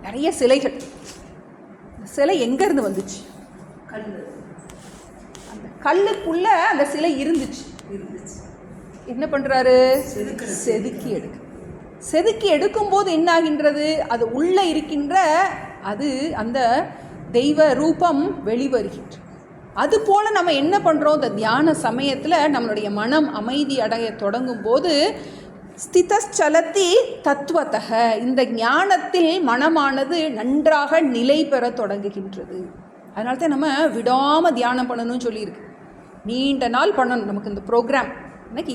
நிறைய சிலைகள். சிலை எங்கேருந்து வந்துச்சு? அந்த கல்லுக்குள்ளே அந்த சிலை இருந்துச்சு. என்ன பண்ணுறாரு? செதுக்கி எடுக்கும்போது என்ன ஆகின்றது? அது உள்ளே இருக்கின்ற அந்த தெய்வ ரூபம் வெளிவருகின்றது. அதுபோல் நம்ம என்ன பண்ணுறோம்? இந்த தியான சமயத்தில் நம்மளுடைய மனம் அமைதி அடைய தொடங்கும் போது ஸ்திதச்சலதி தத்துவத்தக, இந்த ஞானத்தில் மனமானது நன்றாக நிலை பெற தொடங்குகின்றது. அதனால தான் நம்ம விடாமல் தியானம் பண்ணணும்னு சொல்லியிருக்கு. நீண்ட நாள் பண்ணணும் நமக்கு இந்த ப்ரோக்ராம்.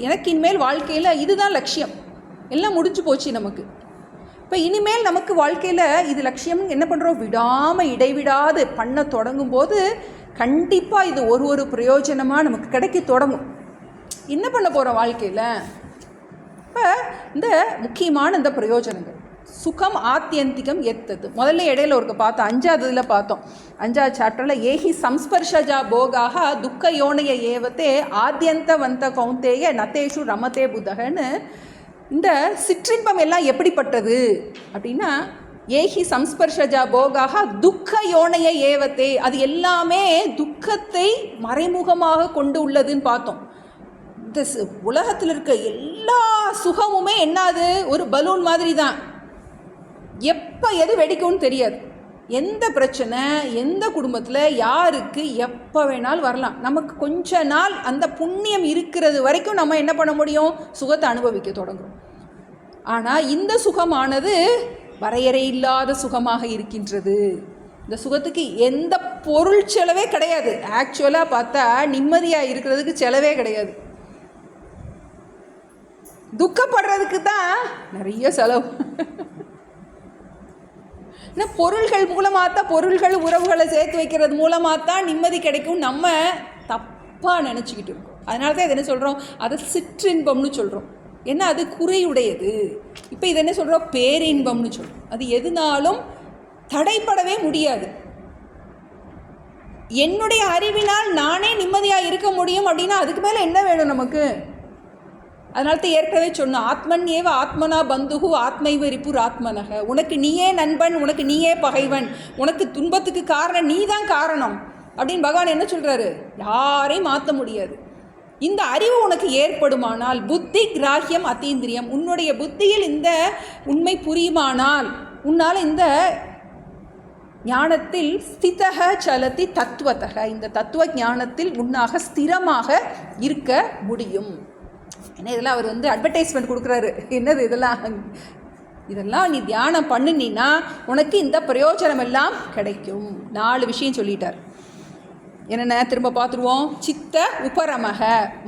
எனக்கு இனிமேல் வாழ்க்கையில் இதுதான் லட்சியம். எல்லாம் முடிஞ்சு போச்சு நமக்கு. இப்போ இனிமேல் நமக்கு வாழ்க்கையில் இது லட்சியம் என்ன பண்ணுறோம், விடாமல் இடைவிடாது பண்ண தொடங்கும் போது கண்டிப்பாக இது ஒரு பிரயோஜனமாக நமக்கு கிடைக்க தொடங்கும். என்ன பண்ண போகிறோம் வாழ்க்கையில்? இப்போ இந்த முக்கியமான இந்த பிரயோஜனங்கள் சுகம் ஆத்தியந்திகம் எத்தது முதல்ல இடையில ஒரு பார்த்தோம், 5வது பார்த்தோம். 5வது சாப்டரில் ஏஹி சம்ஸ்பர்ஷஜா போகாக துக்க யோனைய ஏவத்தே ஆத்தியந்தவந்த கௌந்தேய நத்தேஷு ரமதே புதகன்னு இந்த சிற்றின்பம் எல்லாம் எப்படிப்பட்டது அப்படின்னா, ஏஹி சம்ஸ்பர்ஷஜா போகாக துக்க யோனைய ஏவத்தே, அது எல்லாமே துக்கத்தை மறைமுகமாக கொண்டு உள்ளதுன்னு பார்த்தோம். இந்த உலகத்தில் இருக்க எல்லா சுகமுமே என்னது, ஒரு பலூன் மாதிரி தான். எப்போ எது வெடிக்கும்னு தெரியாது. எந்த பிரச்சனை எந்த குடும்பத்தில் யாருக்கு எப்போ வேணாலும் வரலாம். நமக்கு கொஞ்ச நாள் அந்த புண்ணியம் இருக்கிறது வரைக்கும் நம்ம என்ன பண்ண முடியும், சுகத்தை அனுபவிக்க தொடங்குறோம். ஆனால் இந்த சுகமானது வரையறை இல்லாத சுகமாக இருக்கின்றது. இந்த சுகத்துக்கு எந்த பொருள் செலவே கிடையாது. ஆக்சுவலாக பார்த்தா நிம்மதியாக இருக்கிறதுக்கு செலவே கிடையாது. துக்கப்படுறதுக்கு தான் நிறைய செலவு. பொருள்கள் மூலமாக தான், பொருள்கள் உறவுகளை சேர்த்து வைக்கிறது மூலமாக தான் நிம்மதி கிடைக்கும் நம்ம தப்பாக நினச்சிக்கிட்டு இருக்கோம். அதனால தான் இதை என்ன சொல்கிறோம், அதை சிற்றின்பம்னு சொல்கிறோம். ஏன்னா அது குறையுடையது. இப்போ இதை என்ன சொல்கிறோம், பேரின்பம்னு சொல்கிறோம். அது எதுனாலும் தடைப்படவே முடியாது. என்னுடைய அறிவினால் நானே நிம்மதியாக இருக்க முடியும் அப்படின்னா அதுக்கு மேலே என்ன வேணும் நமக்கு? அதனால தான் ஏற்கனவே சொன்னோம், ஆத்மன் ஏவ ஆத்மனா பந்துகு ஆத்மைவ ரிப்புர் ஆத்மனக. உனக்கு நீயே நண்பன், உனக்கு நீயே பகைவன், உனக்கு துன்பத்துக்கு காரணம் நீ தான் காரணம் அப்படின்னு பகவான் என்ன சொல்கிறாரு, யாரையும் மாற்ற முடியாது. இந்த அறிவு உனக்கு ஏற்படுமானால், புத்தி கிராஹ்யம் அத்தீந்திரியம், உன்னுடைய புத்தியில் இந்த உண்மை புரியுமானால் உன்னால் இந்த ஞானத்தில் ஸ்திதக சலதி தத்துவத்தக, இந்த தத்துவ ஞானத்தில் உன்னாக ஸ்திரமாக இருக்க முடியும். ஏன்னா இதெல்லாம் அவர் அட்வர்டைஸ்மெண்ட் கொடுக்குறாரு. என்னது இதெல்லாம் நீ தியானம் பண்ணினா உனக்கு இந்த பிரயோஜனம் எல்லாம் கிடைக்கும். 4 விஷயம் சொல்லிட்டார். என்னென்ன திரும்ப பார்த்துருவோம். சித்த உபரமக,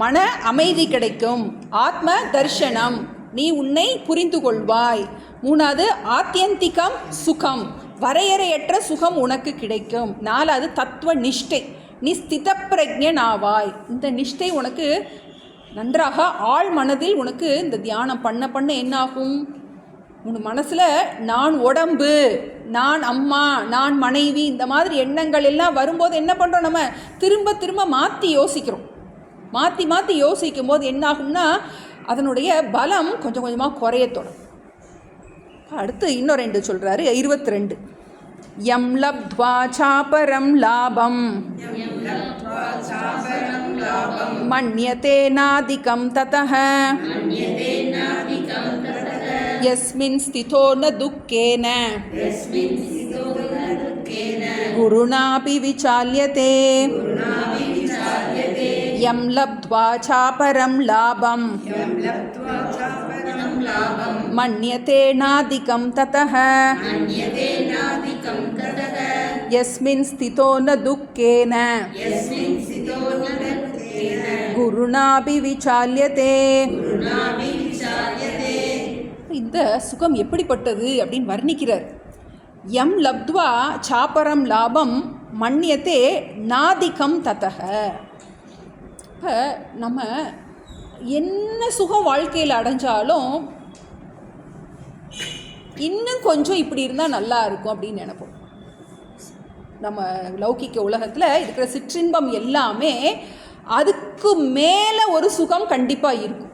மன அமைதி கிடைக்கும். ஆத்ம தர்ஷனம், நீ உன்னை புரிந்து கொள்வாய். 3வது ஆத்தியந்திகம் சுகம், வரையறையற்ற சுகம் உனக்கு கிடைக்கும். 4வது தத்துவ நிஷ்டை, நீ ஸ்தித பிரஜ்ஞனாவாய். இந்த நிஷ்டை உனக்கு நன்றாக ஆழ் மனதில் உனக்கு இந்த தியானம் பண்ண என்னாகும், உன் மனசில் நான் உடம்பு, நான் அம்மா, நான் மனைவி, இந்த மாதிரி எண்ணங்கள் எல்லாம் வரும்போது என்ன பண்ணுறோம், நம்ம திரும்ப மாற்றி யோசிக்கிறோம். மாற்றி யோசிக்கும் போது என்னாகும்னா அதனுடைய பலம் கொஞ்சம் கொஞ்சமாக குறையத்தோடும். அடுத்து இன்னும் 2 சொல்கிறாரு. 22 யம் லப்த்வா சாபரம் லாபம் மன்யதே நாதிகம் ததஹ யஸ்மின் ஸ்திதோ ந துக்கேன குருணாபி விசால்யதே. யம் லப்த்வா சாபரம் லாபம் மன்யதே நாதிகம் ததஹ யஸ்மின் ஸ்திதோ ந துக்கேன குருணாபி விசால்யதே. இந்த சுகம் எப்படிப்பட்டது அப்படின்னு வர்ணிக்கிறார். யம் லப்த்வா சாபரம் லாபம் மன்யதே நாதிகம் ததஹ. இப்போ நம்ம என்ன சுகம் வாழ்க்கையில் அடைஞ்சாலும் இன்னும் கொஞ்சம் இப்படி இருந்தால் நல்லா இருக்கும் அப்படின்னு நினைப்போம். நம்ம லௌகிக்க உலகத்தில் இருக்கிற சிற்றின்பம் எல்லாமே அதுக்கு மேலே ஒரு சுகம் கண்டிப்பாக இருக்கும்.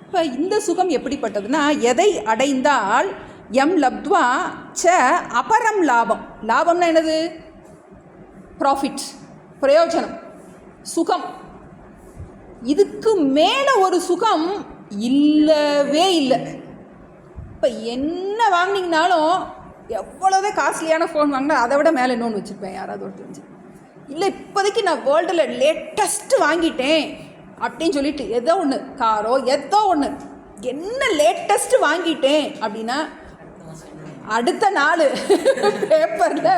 இப்போ இந்த சுகம் எப்படிப்பட்டதுன்னா, எதை அடைந்தால் எம் லப்த்வா ச அபரம் லாபம். லாபம்னா என்னது, ப்ராஃபிட், பிரயோஜனம், சுகம். இதுக்கு மேலே ஒரு சுகம் இல்லவே இல்லை. இப்போ என்ன வாங்கினீங்கனாலும், எவ்வளோதே காஸ்ட்லியான ஃபோன் வாங்கினா அதை விட மேலே இன்னொன்று வச்சுருப்பேன் யாராவது ஒரு தெரிஞ்சு. இல்லை இப்போதைக்கு நான் வேர்ல்டில் லேட்டஸ்ட்டு வாங்கிட்டேன் அப்படின்னு சொல்லிட்டு ஏதோ ஒன்று, காரோ ஏதோ ஒன்று, என்ன லேட்டஸ்ட்டு வாங்கிட்டேன் அப்படின்னா அடுத்த நாள் பேப்பரில்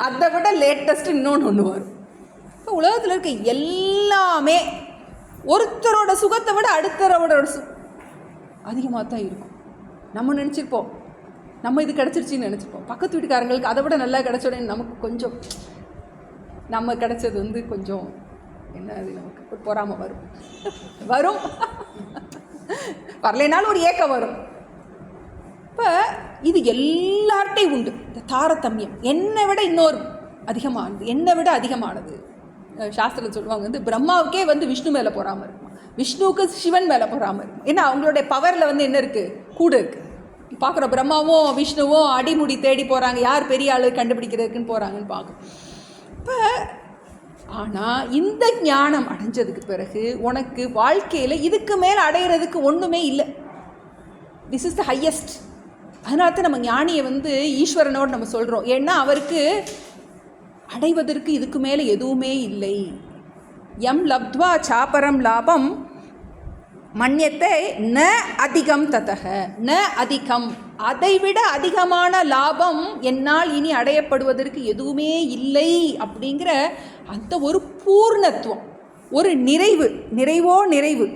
அதை விட லேட்டஸ்ட்டு இன்னொன்று வரும். இப்போ உலகத்தில் இருக்க எல்லாமே ஒருத்தரோட சுகத்தை விட அடுத்தரோட அதிகமாக தான் இருக்கும். நம்ம நினச்சிருப்போம் நம்ம இது கிடச்சிருச்சின்னு நினச்சிப்போம். பக்கத்து வீட்டுக்காரங்களுக்கு அதை விட நல்லா கிடச்சோடனே நமக்கு கொஞ்சம் நம்ம கிடச்சது வந்து கொஞ்சம் என்ன அது நமக்கு ஒரு பொறாமல் வரும் வரும் வரலைனாலும் ஒரு ஏக்கம் வரும். இப்போ இது எல்லார்ட்டையும் உண்டு இந்த தாரதமியம். என்னை விட இன்னொரு அதிகமானது, என்னை விட அதிகமானது. சாஸ்திரத்தில் சொல்லுவாங்க வந்து பிரம்மாவுக்கே வந்து விஷ்ணு மேலே போகாமல் இருக்கும், விஷ்ணுவுக்கு சிவன் மேலே போகாமல் இருக்கும். ஏன்னா அவங்களுடைய பவரில் வந்து என்ன இருக்குது, கூட இருக்குது. பார்க்குற பிரம்மாவும் விஷ்ணுவும் அடிமுடி தேடி போகிறாங்க, யார் பெரிய ஆளு கண்டுபிடிக்கிறதுக்குன்னு போகிறாங்கன்னு பார்க்கும். இப்போ ஆனால் இந்த ஞானம் அடைஞ்சதுக்கு பிறகு உனக்கு வாழ்க்கையில் இதுக்கு மேலே அடையிறதுக்கு ஒன்றுமே இல்லை. This is the highest. அதனால தான் நம்ம ஞானியை வந்து ஈஸ்வரனோடு நம்ம சொல்கிறோம். ஏன்னா அவருக்கு அடைவதற்கு இதுக்கு மேலே எதுவுமே இல்லை. எம் லப்த்வா சாப்பரம் லாபம் மன்யத்தை ந அதிகம் ததக, ந அதிகம், அதைவிட அதிகமான லாபம் என்னால் இனி அடையப்படுவதற்கு எதுவுமே இல்லை அப்படிங்கிற அந்த ஒரு பூர்ணத்துவம், ஒரு நிறைவு, நிறைவு.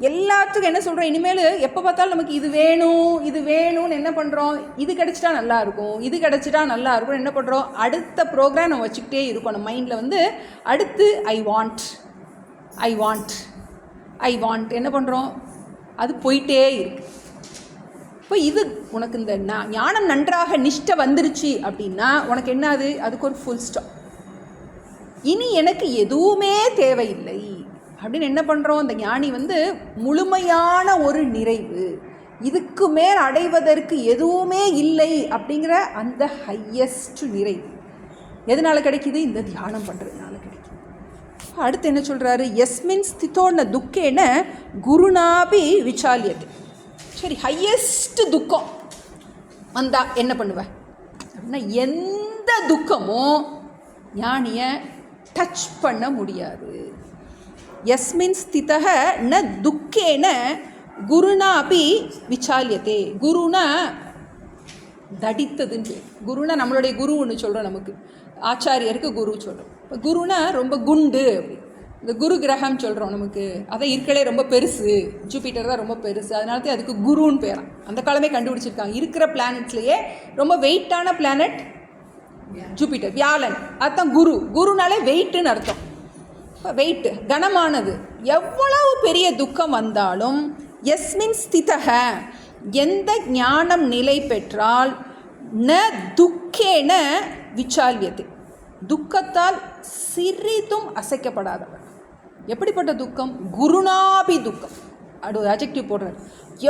எல்லாத்துக்கும் என்ன சொல்கிறோம், இனிமேல் எப்போ பார்த்தாலும் நமக்கு இது வேணும் இது வேணும்னு என்ன பண்ணுறோம், இது கிடச்சிட்டா நல்லாயிருக்கும், இது கிடச்சிட்டா நல்லாயிருக்கும் என்ன பண்ணுறோம், அடுத்த ப்ரோக்ராம் நம்ம வச்சுக்கிட்டே இருக்கோம். நம்ம மைண்டில் வந்து அடுத்து ஐ வாண்ட் என்ன பண்ணுறோம், அது போயிட்டே இருக்கு. இப்போ இது உனக்கு இந்த ஞானம் நன்றாக நிஷ்டை வந்துருச்சு அப்படின்னா உனக்கு என்ன, அதுக்கு ஒரு ஃபுல் ஸ்டாப். இனி எனக்கு எதுவுமே தேவையில்லை அப்படின்னு என்ன பண்ணுறோம், அந்த ஞானி வந்து முழுமையான ஒரு நிறைவு, இதுக்கு மேல் அடைவதற்கு எதுவுமே இல்லை அப்படிங்கிற அந்த ஹையஸ்ட் நிறைவு எதனால் கிடைக்கிது, இந்த தியானம் பண்ணுறதுனால கிடைக்கிது. அடுத்து என்ன சொல்கிறாரு, எஸ்மின் ஸ்திதோன துக்கேன குருநாபி விசாலியது. சரி, ஹையஸ்ட் துக்கம் வந்தால் என்ன பண்ணுவேன் அப்படின்னா, எந்த துக்கமும் ஞானியை டச் பண்ண முடியாது. எஸ்மின் ஸ்திதக ந துக்கேன குருநாபி விசாலியதே. குருனா தடித்ததுன்னு, குருனா நம்மளுடைய குரு ஒன்று சொல்கிறோம், நமக்கு ஆச்சாரியருக்கு குரு சொல்கிறோம். இப்போ குருனா ரொம்ப குண்டு அப்படி, இந்த குரு கிரகம் சொல்கிறோம் நமக்கு, அதை இருக்கலே ரொம்ப பெருசு, ஜூபிட்டர் தான் ரொம்ப பெருசு, அதனால தான் அதுக்கு குருன்னு பேரான். அந்த காலமே கண்டுபிடிச்சிருக்காங்க. இருக்கிற பிளானட்ஸ்லேயே ரொம்ப வெயிட்டான பிளானட் ஜூபிட்டர், வியாழன், அதுதான் குரு. குருனாலே வெயிட்டுன்னு அர்த்தம். இப்போ வெயிட்டு கனமானது. எவ்வளவு பெரிய துக்கம் வந்தாலும் எஸ்மின் ஸ்திதக, எந்த ஞானம் நிலை பெற்றால் ந துக்கேன விசால்யது, துக்கத்தால் சிறிதும் அசைக்கப்படாதவர். எப்படிப்பட்ட துக்கம், குருநாபி துக்கம், அது ஒரு அட்ஜெக்டிவ் போடுறார்.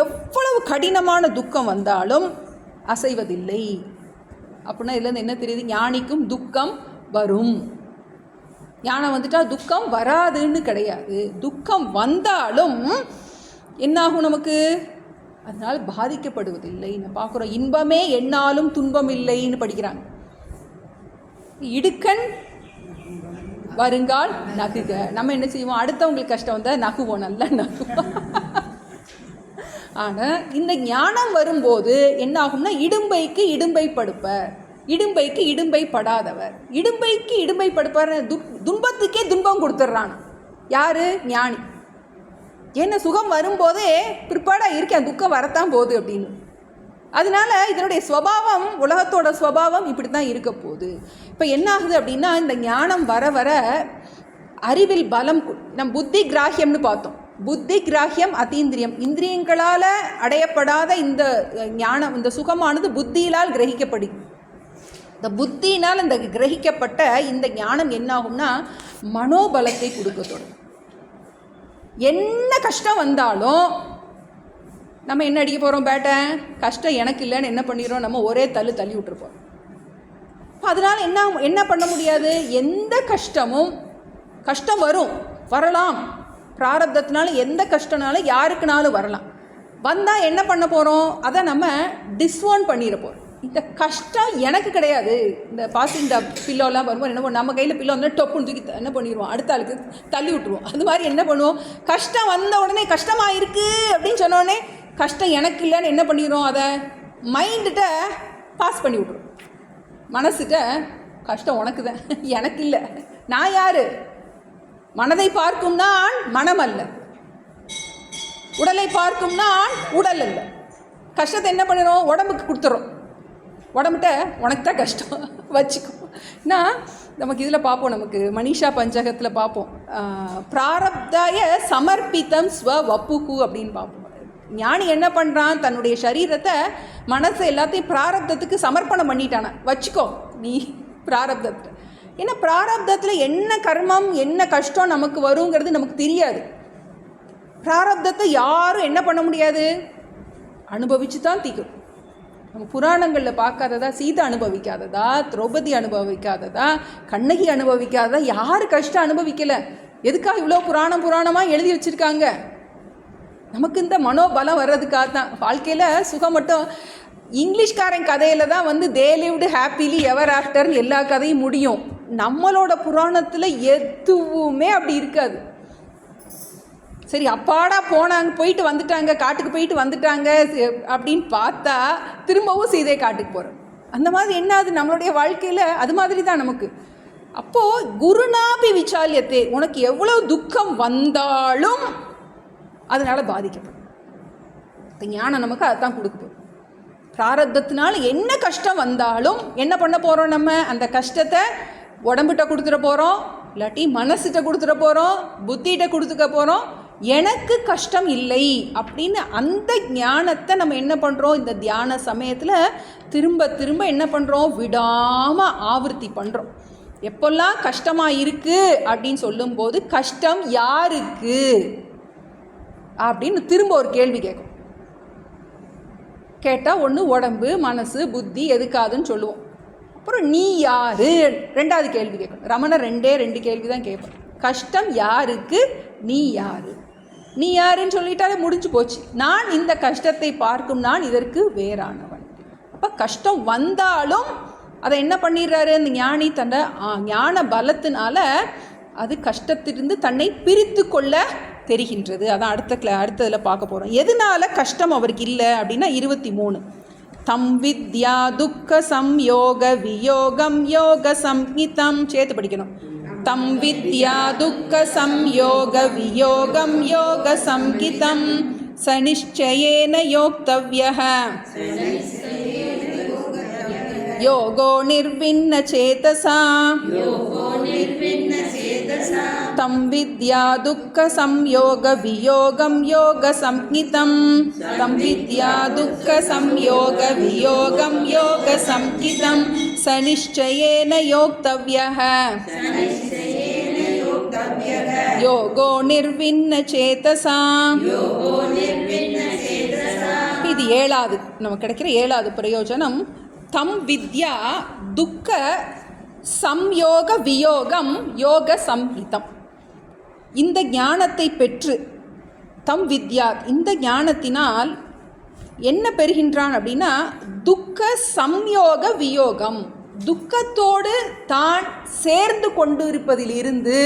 எவ்வளவு கடினமான துக்கம் வந்தாலும் அசைவதில்லை. அப்படின்னா இதுலேருந்து என்ன தெரியுது, ஞானிக்கும் துக்கம் வரும். ஞானம் வந்துட்டால் துக்கம் வராதுன்னு கிடையாது, துக்கம் வந்தாலும் என்னாகும் நமக்கு, அதனால் பாதிக்கப்படுவதில்லை. நான் பார்க்குறோம், இன்பமே என்னாலும் துன்பம் இல்லைன்னு படிக்கிறாங்க. இடுக்கண் வருங்கால் நகுக. நம்ம என்ன செய்வோம், அடுத்தவங்களுக்கு கஷ்டம் வந்தால் நகுவோம், நல்லா நகுவோம். ஆனால் இந்த ஞானம் வரும்போது என்ன ஆகும்னா, இடும்பைக்கு இடும்பை படுப்பர், இடும்பைக்கு இடும்பை படாதவர். இடும்பைக்கு இடும்பை படுப்பார், துன்பத்துக்கே துன்பம் கொடுத்துட்றான் யார், ஞானி. என்ன சுகம் வரும்போதே பிற்பாடாக இருக்கேன், துக்கம் வரத்தான் போகுது அப்படின்னு. அதனால இதனுடைய ஸ்வபாவம், உலகத்தோட ஸ்வபாவம் இப்படி தான் இருக்க போகுது. இப்போ என்ன ஆகுது அப்படின்னா, இந்த ஞானம் வர வர அறிவில் பலம், நம் புத்தி கிராஹியம்னு பார்த்தோம். புத்தி கிராஹியம் அதீந்திரியம், இந்திரியங்களால் அடையப்படாத இந்த ஞானம், இந்த சுகமானது புத்தியினால் கிரகிக்கப்படுது. இந்த புத்தியினால் இந்த கிரகிக்கப்பட்ட இந்த ஞானம் என்னாகும்னா மனோபலத்தை கொடுக்க தொடங்கும். என்ன கஷ்டம் வந்தாலும் நம்ம என்ன அடிக்க போகிறோம், பேட்டை கஷ்டம் எனக்கு இல்லைன்னு என்ன பண்ணிடுறோம், நம்ம ஒரே தள்ளி விட்டுருப்போம். அதனால் என்ன பண்ண முடியாது, எந்த கஷ்டமும், கஷ்டம் வரலாம், பிராரப்தத்தினால எந்த கஷ்டனாலும் யாருக்குனாலும் வரலாம். வந்தால் என்ன பண்ண போகிறோம், அதை நம்ம டிஸ்ஓன் பண்ணிட போகிறோம். இந்த கஷ்டம் எனக்கு கிடையாது. இந்த பாசிங் த பில்லோலாம் வரும்போது என்ன பண்ணுவோம், நம்ம கையில் பில்லோ வந்து டொப்புன்னு தூக்கி என்ன பண்ணிடுவோம், அடுத்த ஆளுக்கு தள்ளி விட்டுருவோம். அது மாதிரி என்ன பண்ணுவோம், கஷ்டம் வந்த உடனே கஷ்டமாக இருக்குது அப்படின்னு சொன்னோடனே கஷ்டம் எனக்கு இல்லைன்னு என்ன பண்ணிடுறோம், அதை மைண்டுகிட்ட பாஸ் பண்ணி விட்ருவோம். மனசுகிட்ட கஷ்டம் உனக்கு தான், எனக்கு இல்லை. நான் யார், மனதை பார்க்கும் நான் மனம் அல்ல, உடலை பார்க்கும் நான் உடல் அல்ல. கஷ்டத்தை என்ன பண்ணணும், உடம்புக்கு கொடுத்துறோம். உடம்புட்ட உனக்கு தான் கஷ்டம் வச்சுக்கோ. நான் நமக்கு இதில் பார்ப்போம், நமக்கு மனிஷா பஞ்சகத்தில் பார்ப்போம், பிராரப்தாய சமர்ப்பித்தம் ஸ்வ வப்புகு அப்படின்னு பார்ப்போம். ஞானி என்ன பண்ணுறான், தன்னுடைய சரீரத்தை மனசை எல்லாத்தையும் பிராரப்தத்துக்கு சமர்ப்பணம் பண்ணிட்டான. வச்சுக்கோ நீ பிராரப்தத்தை. ஏன்னா பிராரப்தத்தில் என்ன கர்மம் என்ன கஷ்டம் நமக்கு வருங்கிறது நமக்கு தெரியாது. பிராரப்தத்தை யாரும் என்ன பண்ண முடியாது, அனுபவிச்சு தான் தீக்கும். நம்ம புராணங்களில் பார்க்காததா, சீதை அனுபவிக்காததா, திரௌபதி அனுபவிக்காததா, கண்ணகி அனுபவிக்காததா, யார் கஷ்டம் அனுபவிக்கலை? எதுக்காக இவ்வளோ புராணமாக எழுதி வச்சுருக்காங்க? நமக்கு இந்த மனோபலம் வர்றதுக்காக தான். வாழ்க்கையில் சுகம் மட்டும் இங்கிலீஷ்காரன் கதையில் தான் தே லிவ்டு ஹாப்பிலி எவர் ஆஃப்டர்னு எல்லா கதையும் முடியும். நம்மளோட புராணத்தில் எதுவுமே அப்படி இருக்காது. சரி அப்பாடா போனாங்க, போயிட்டு வந்துட்டாங்க, காட்டுக்கு போயிட்டு வந்துட்டாங்க அப்படின்னு பார்த்தா திரும்பவும் சீதை காட்டுக்கு போகிறோம். அந்த மாதிரி என்னாது நம்மளுடைய வாழ்க்கையில்? அது மாதிரி தான் நமக்கு. அப்போது குருநாபி விசாலியத்தே, உனக்கு எவ்வளோ துக்கம் வந்தாலும் அதனால் பாதிக்கப்படும். ஞானம் நமக்கு அதுதான் கொடுக்குது. பிராரப்தத்தினால என்ன கஷ்டம் வந்தாலும் என்ன பண்ண போகிறோம், நம்ம அந்த கஷ்டத்தை உடம்புகிட்ட கொடுத்துட போகிறோம், இல்லாட்டி மனசுகிட்ட கொடுத்துட போகிறோம், புத்திகிட்ட கொடுத்துக்க போகிறோம். எனக்கு கஷ்டம் இல்லை அப்படின்னு அந்த ஞானத்தை நம்ம என்ன பண்ணுறோம், இந்த தியான சமயத்தில் திரும்ப திரும்ப என்ன பண்ணுறோம், விடாமல் ஆவர்த்தி பண்ணுறோம். எப்பெல்லாம் கஷ்டமாக இருக்குது அப்படின்னு சொல்லும்போது கஷ்டம் யாருக்கு அப்படின்னு திரும்ப ஒரு கேள்வி கேட்கும். கேட்டால் ஒன்று உடம்பு மனசு புத்தி எதுக்காதுன்னு சொல்லுவோம். அப்புறம் நீ யாரு, ரெண்டாவது கேள்வி கேட்கணும். ரமணர் ரெண்டு கேள்வி தான் கேட்பேன். கஷ்டம் யாருக்கு, நீ யாரு. நீ யாருன்னு சொல்லிட்டாலே முடிஞ்சு போச்சு. நான் இந்த கஷ்டத்தை பார்க்கும் நான் இதற்கு வேறானவன். அப்போ கஷ்டம் வந்தாலும் அதை என்ன பண்ணிடுறாரு அந்த ஞானி, தன்னை ஞான பலத்தினால அது கஷ்டத்திலிருந்து தன்னை பிரித்து கொள்ள தெரிகின்றது. அதான் அடுத்ததில் பார்க்க போகிறோம். எதனால கஷ்டம் அவருக்கு இல்லை அப்படின்னா 23 தம் வித்யா துக்க சம்யோக வியோகம் யோக சம்ஹிதம் சேர்த்து படிக்கணும். தம் வித்யா துக்க சம்யோக வியோகம் யோக சம்ஹிதம் சநிச்சயேன யோக்தவ்யः யோகோ நிர்விண்ண சேதசா தம் வித்யா துக்க சம்யோக வியோகம் யோக சம்ஹிதம் தம் வித்யா துக்க சம்யோக வியோகம் யோக சம்ஹிதம் சநிச்சயேன யோக்தவ்யः யோகோ நிர்விண்ண சேதசா. இது 7வது நமக்கு கிடைக்கிற 7வது பிரயோஜனம். தம் வித்யா துக்க சம்யோக வியோகம் யோக சம்ஹிதம். இந்த ஞானத்தை பெற்று தம் வித்யா, இந்த ஞானத்தினால் என்ன பெறுகின்றான் அப்படின்னா துக்க சம்யோக வியோகம், துக்கத்தோடு தான் சேர்ந்து கொண்டு இருப்பதிலிருந்து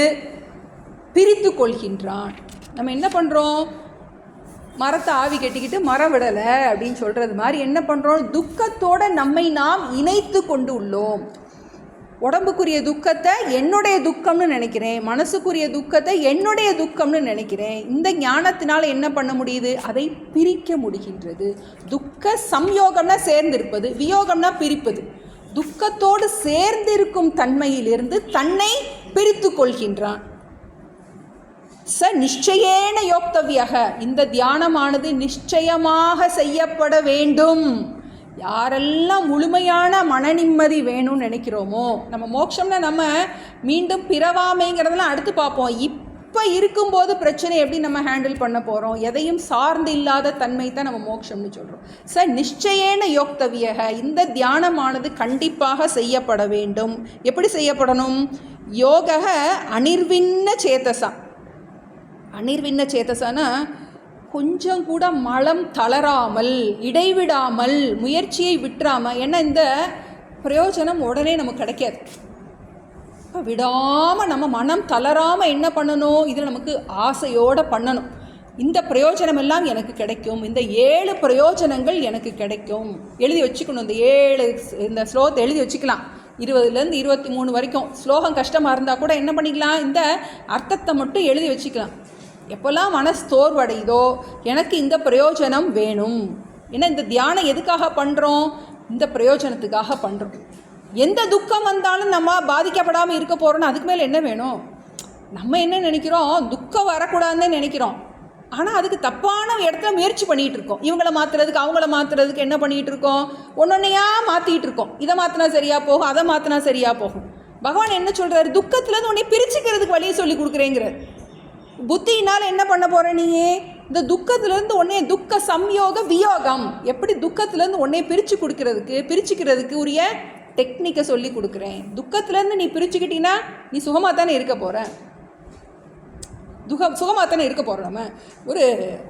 பிரித்து கொள்கின்றான். நம்ம என்ன பண்ணுறோம், மரத்தை ஆவி கட்டிக்கிட்டு மரம் விடலை அப்படின்னு சொல்கிறது மாதிரி என்ன பண்ணுறோம், துக்கத்தோடு நம்மை நாம் இணைத்து கொண்டு உள்ளோம். உடம்புக்குரிய துக்கத்தை என்னுடைய துக்கம்னு நினைக்கிறேன், மனசுக்குரிய துக்கத்தை என்னுடைய துக்கம்னு நினைக்கிறேன். இந்த ஞானத்தினால் என்ன பண்ண முடியுது, அதை பிரிக்க முடிகின்றது. துக்க சம்யோகம்னா சேர்ந்திருப்பது, வியோகம்னா பிரிப்பது. துக்கத்தோடு சேர்ந்திருக்கும் தன்மையிலிருந்து தன்னை பிரித்து கொள்கின்றான். ச நிச்சயேன யோக்தவ்யக, இந்த தியானமானது நிச்சயமாக செய்யப்பட வேண்டும். யாரெல்லாம் முழுமையான மன நிம்மதி வேணும்னு நினைக்கிறோமோ, நம்ம மோட்சம்னா நம்ம மீண்டும் பிறவாமைங்கிறதெல்லாம் அடுத்து பார்ப்போம். இப்போ இருக்கும்போது பிரச்சனை எப்படி நம்ம ஹேண்டில் பண்ண போகிறோம், எதையும் சார்ந்து இல்லாத தன்மை தான் நம்ம மோட்சம்னு சொல்கிறோம். ச நிச்சயேன யோக்தவ்யக, இந்த தியானமானது கண்டிப்பாக செய்யப்பட வேண்டும். எப்படி செய்யப்படணும், யோக அனிர்விண்ண சேதசா. அனிர்விண்ண சேதசானா கொஞ்சம் கூட மலம் தளராமல் இடைவிடாமல் முயற்சியை விட்டுறாமல். ஏன்னா இந்த பிரயோஜனம் உடனே நமக்கு கிடைக்காது. இப்போ விடாமல் நம்ம மனம் தளராமல் என்ன பண்ணணும், இதில் நமக்கு ஆசையோடு பண்ணணும். இந்த பிரயோஜனம் எல்லாம் எனக்கு கிடைக்கும், இந்த 7 பிரயோஜனங்கள் எனக்கு கிடைக்கும். எழுதி வச்சுக்கணும். இந்த ஸ்லோகத்தை எழுதி வச்சுக்கலாம். 20லேருந்து 23 வரைக்கும். ஸ்லோகம் கஷ்டமாக இருந்தால் கூட என்ன பண்ணிக்கலாம், இந்த அர்த்தத்தை மட்டும் எழுதி வச்சுக்கலாம். எப்போல்லாம் மனசு தோர்வடைதோ எனக்கு இந்த பிரயோஜனம் வேணும், ஏன்னா இந்த தியானம் எதுக்காக பண்ணுறோம்? இந்த பிரயோஜனத்துக்காக பண்ணுறோம். எந்த துக்கம் வந்தாலும் நம்ம பாதிக்கப்படாமல் இருக்க போகிறோன்னு அதுக்கு மேலே என்ன வேணும்? நம்ம என்ன நினைக்கிறோம்? துக்கம் வரக்கூடாதுன்னு நினைக்கிறோம். ஆனால் அதுக்கு தப்பான இடத்துல முயற்சி பண்ணிகிட்டு இருக்கோம். இவங்களை மாற்றுறதுக்கு அவங்கள மாற்றுறதுக்கு என்ன பண்ணிகிட்டு இருக்கோம்? ஒன்னொன்னையாக மாற்றிக்கிட்டு இருக்கோம். இதை மாற்றினா சரியாக போகும், அதை மாற்றினா சரியாக போகும். பகவான் என்ன சொல்கிறாரு? துக்கத்துலேருந்து உடனே பிரிச்சுக்கிறதுக்கு வழியை சொல்லி கொடுக்குறேங்கிறார். புத்தியினால் என்ன பண்ண போகிற நீ? இந்த துக்கத்துலேருந்து உடனே துக்க சம்யோக வியோகம், எப்படி துக்கத்துலேருந்து உடனே பிரிச்சுக்கிறதுக்கு உரிய டெக்னிக்கை சொல்லி கொடுக்குறேன். துக்கத்துலேருந்து நீ பிரிச்சுக்கிட்டீங்கன்னா நீ சுகமாக தானே இருக்க போகிற. சுகமாக தானே இருக்க போகிறோம். நம்ம ஒரு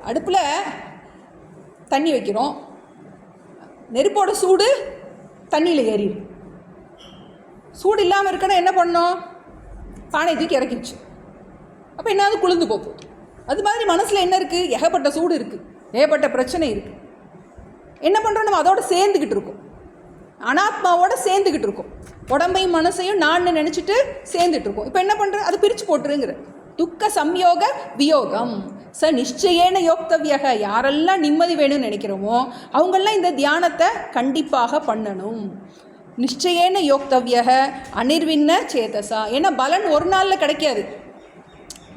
அடுப்பில் தண்ணி வைக்கிறோம், நெருப்போட சூடு தண்ணியில் ஏறிடும். சூடு இல்லாமல் இருக்கணும் என்ன பண்ணோம்? பானை தூக்கி இறக்கிடுச்சு. அப்போ என்னாவது குளிர்ந்து போகும். அது மாதிரி மனசில் என்ன இருக்குது? ஏகப்பட்ட சூடு இருக்குது, ஏகப்பட்ட பிரச்சனை இருக்குது. என்ன பண்ணுறோம்? நம்ம அதோட சேர்ந்துக்கிட்டு இருக்கோம், அனாத்மாவோட சேர்ந்துக்கிட்டு இருக்கோம். உடம்பையும் மனசையும் நான் நினச்சிட்டு சேர்ந்துட்டு இருக்கோம். இப்போ என்ன பண்ணுற? அது பிரித்து போட்டுருங்கிற. துக்க சம்யோக வியோகம் ச நிச்சயேன யோக்தவியக. யாரெல்லாம் நிம்மதி வேணும்னு நினைக்கிறோமோ அவங்கெல்லாம் இந்த தியானத்தை கண்டிப்பாக பண்ணணும். நிச்சயேன யோக்தவியக அனிர்வின்ன சேதசா. ஏன்னா பலன் ஒரு நாளில் கிடைக்காது,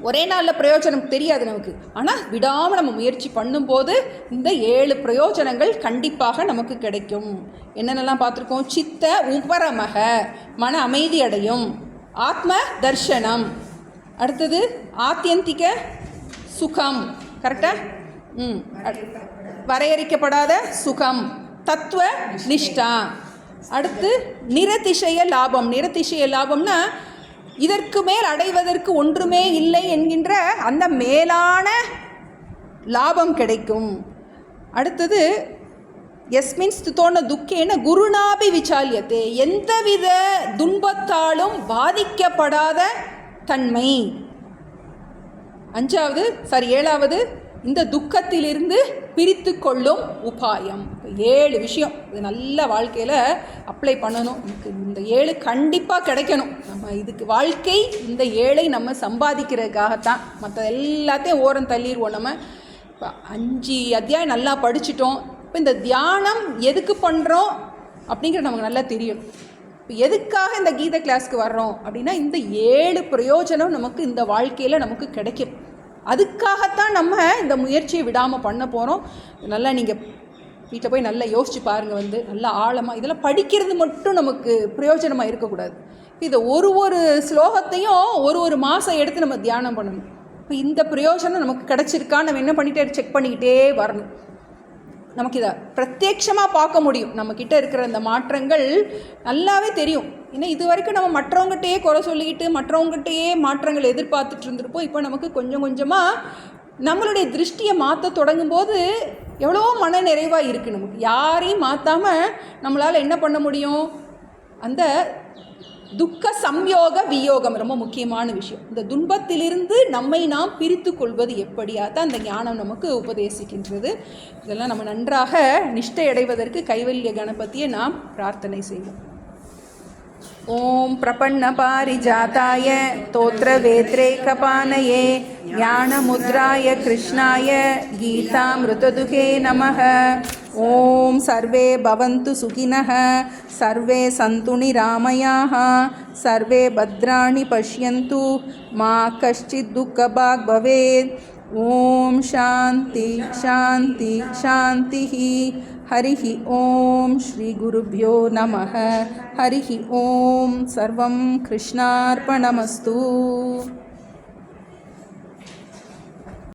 ஒரே நாளில் பிரயோஜனம் தெரியாது நமக்கு. ஆனால் விடாமல் நம்ம முயற்சி பண்ணும்போது இந்த 7 பிரயோஜனங்கள் கண்டிப்பாக நமக்கு கிடைக்கும். என்னென்னலாம் பார்த்துருக்கோம்? சித்த உபரமக, மன அமைதி அடையும். ஆத்ம தர்ஷனம், அடுத்தது ஆத்தியந்திக சுகம், கரெக்டாக வரையறுக்கப்படாத சுகம். தத்துவ நிஷ்டா, அடுத்து நிரதிசய லாபம். நிரதிசய லாபம்னா இதற்கு மேல் அடைவதற்கு ஒன்றுமே இல்லை என்கின்ற அந்த மேலான லாபம் கிடைக்கும். அடுத்தது எஸ்மின் ஸ்துதோன துக்கேன குருநாபி விசாலியத்தே. எந்தவித துன்பத்தாலும் பாதிக்கப்படாத தன்மை. 7வது இந்த துக்கத்திலிருந்து பிரித்து கொள்ளும் உபாயம். 7 விஷயம் இது நல்ல வாழ்க்கையில் அப்ளை பண்ணணும். இந்த 7 கண்டிப்பாக கிடைக்கணும். நம்ம இதுக்கு வாழ்க்கை இந்த 7 நம்ம சம்பாதிக்கிறதுக்காகத்தான். மற்ற எல்லாத்தையும் ஓரம் தள்ளிடுவோம். நம்ம இப்போ 5 அத்தியாயம் நல்லா படிச்சிட்டோம். இப்போ இந்த தியானம் எதுக்கு பண்ணுறோம் அப்படிங்கிறது நமக்கு நல்லா தெரியும். இப்போ எதுக்காக இந்த கீதை கிளாஸ்க்கு வர்றோம் அப்படின்னா இந்த 7 பிரயோஜனம் நமக்கு இந்த வாழ்க்கையில் நமக்கு கிடைக்கும். அதுக்காகத்தான் நம்ம இந்த முயற்சியை விடாமல் பண்ண போகிறோம். நல்லா நீங்கள் வீட்டில் போய் நல்லா யோசிச்சு பாருங்கள். நல்லா ஆழமாக இதெல்லாம் படிக்கிறது மட்டும் நமக்கு பிரயோஜனமாக இருக்கக்கூடாது. இதை ஒரு ஸ்லோகத்தையும் ஒரு மாதம் எடுத்து நம்ம தியானம் பண்ணணும். இப்போ இந்த பிரயோஜனம் நமக்கு கிடச்சிருக்கா நம்ம என்ன பண்ணிகிட்டே செக் பண்ணிக்கிட்டே வரணும். நமக்கு இதை பிரத்யட்சமாக பார்க்க முடியும். நம்மக்கிட்ட இருக்கிற இந்த மாற்றங்கள் நல்லாவே தெரியும். ஏன்னா இது வரைக்கும் நம்ம மற்றவங்ககிட்டயே குறை சொல்லிக்கிட்டு மற்றவங்ககிட்டயே மாற்றங்கள் எதிர்பார்த்துட்டு இருந்திருப்போம். இப்போ நமக்கு கொஞ்சம் கொஞ்சமாக நம்மளுடைய திருஷ்டியை மாற்ற தொடங்கும் போது எவ்வளோ மன நிறைவாக இருக்குது. நமக்கு யாரையும் மாற்றாமல் நம்மளால் என்ன பண்ண முடியும்? அந்த துக்க சம்யோக வியோகம் ரொம்ப முக்கியமான விஷயம். இந்த துன்பத்திலிருந்து நம்மை நாம் பிரித்து கொள்வது எப்படியாத்தான் அந்த ஞானம் நமக்கு உபதேசிக்கின்றது. இதெல்லாம் நம்ம நன்றாக நிஷ்டை அடைவதற்கு கைவல்ய கணபதியை நாம் பிரார்த்தனை செய்வோம். ஓம் பிரபன்ன பாரிஜாதாய தோத்ர வேத்ரே கபானயே ஞானமுத்ராய கிருஷ்ணாய கீதாமிருததுகே நமः. ஓம் சர்வே பவந்து சுகினः, சர்வே சந்து நிராமயாः, சர்வே பத்ராணி பஷ்யந்து, மா கஷ்சித் துக்கபாக் பவேத். ஓம் சாந்தி சாந்தி சாந்திः. हरिः ओम श्री गुरुभ्यो नमः. हरिः ओम. सर्वं कृष्णार्पणमस्तु.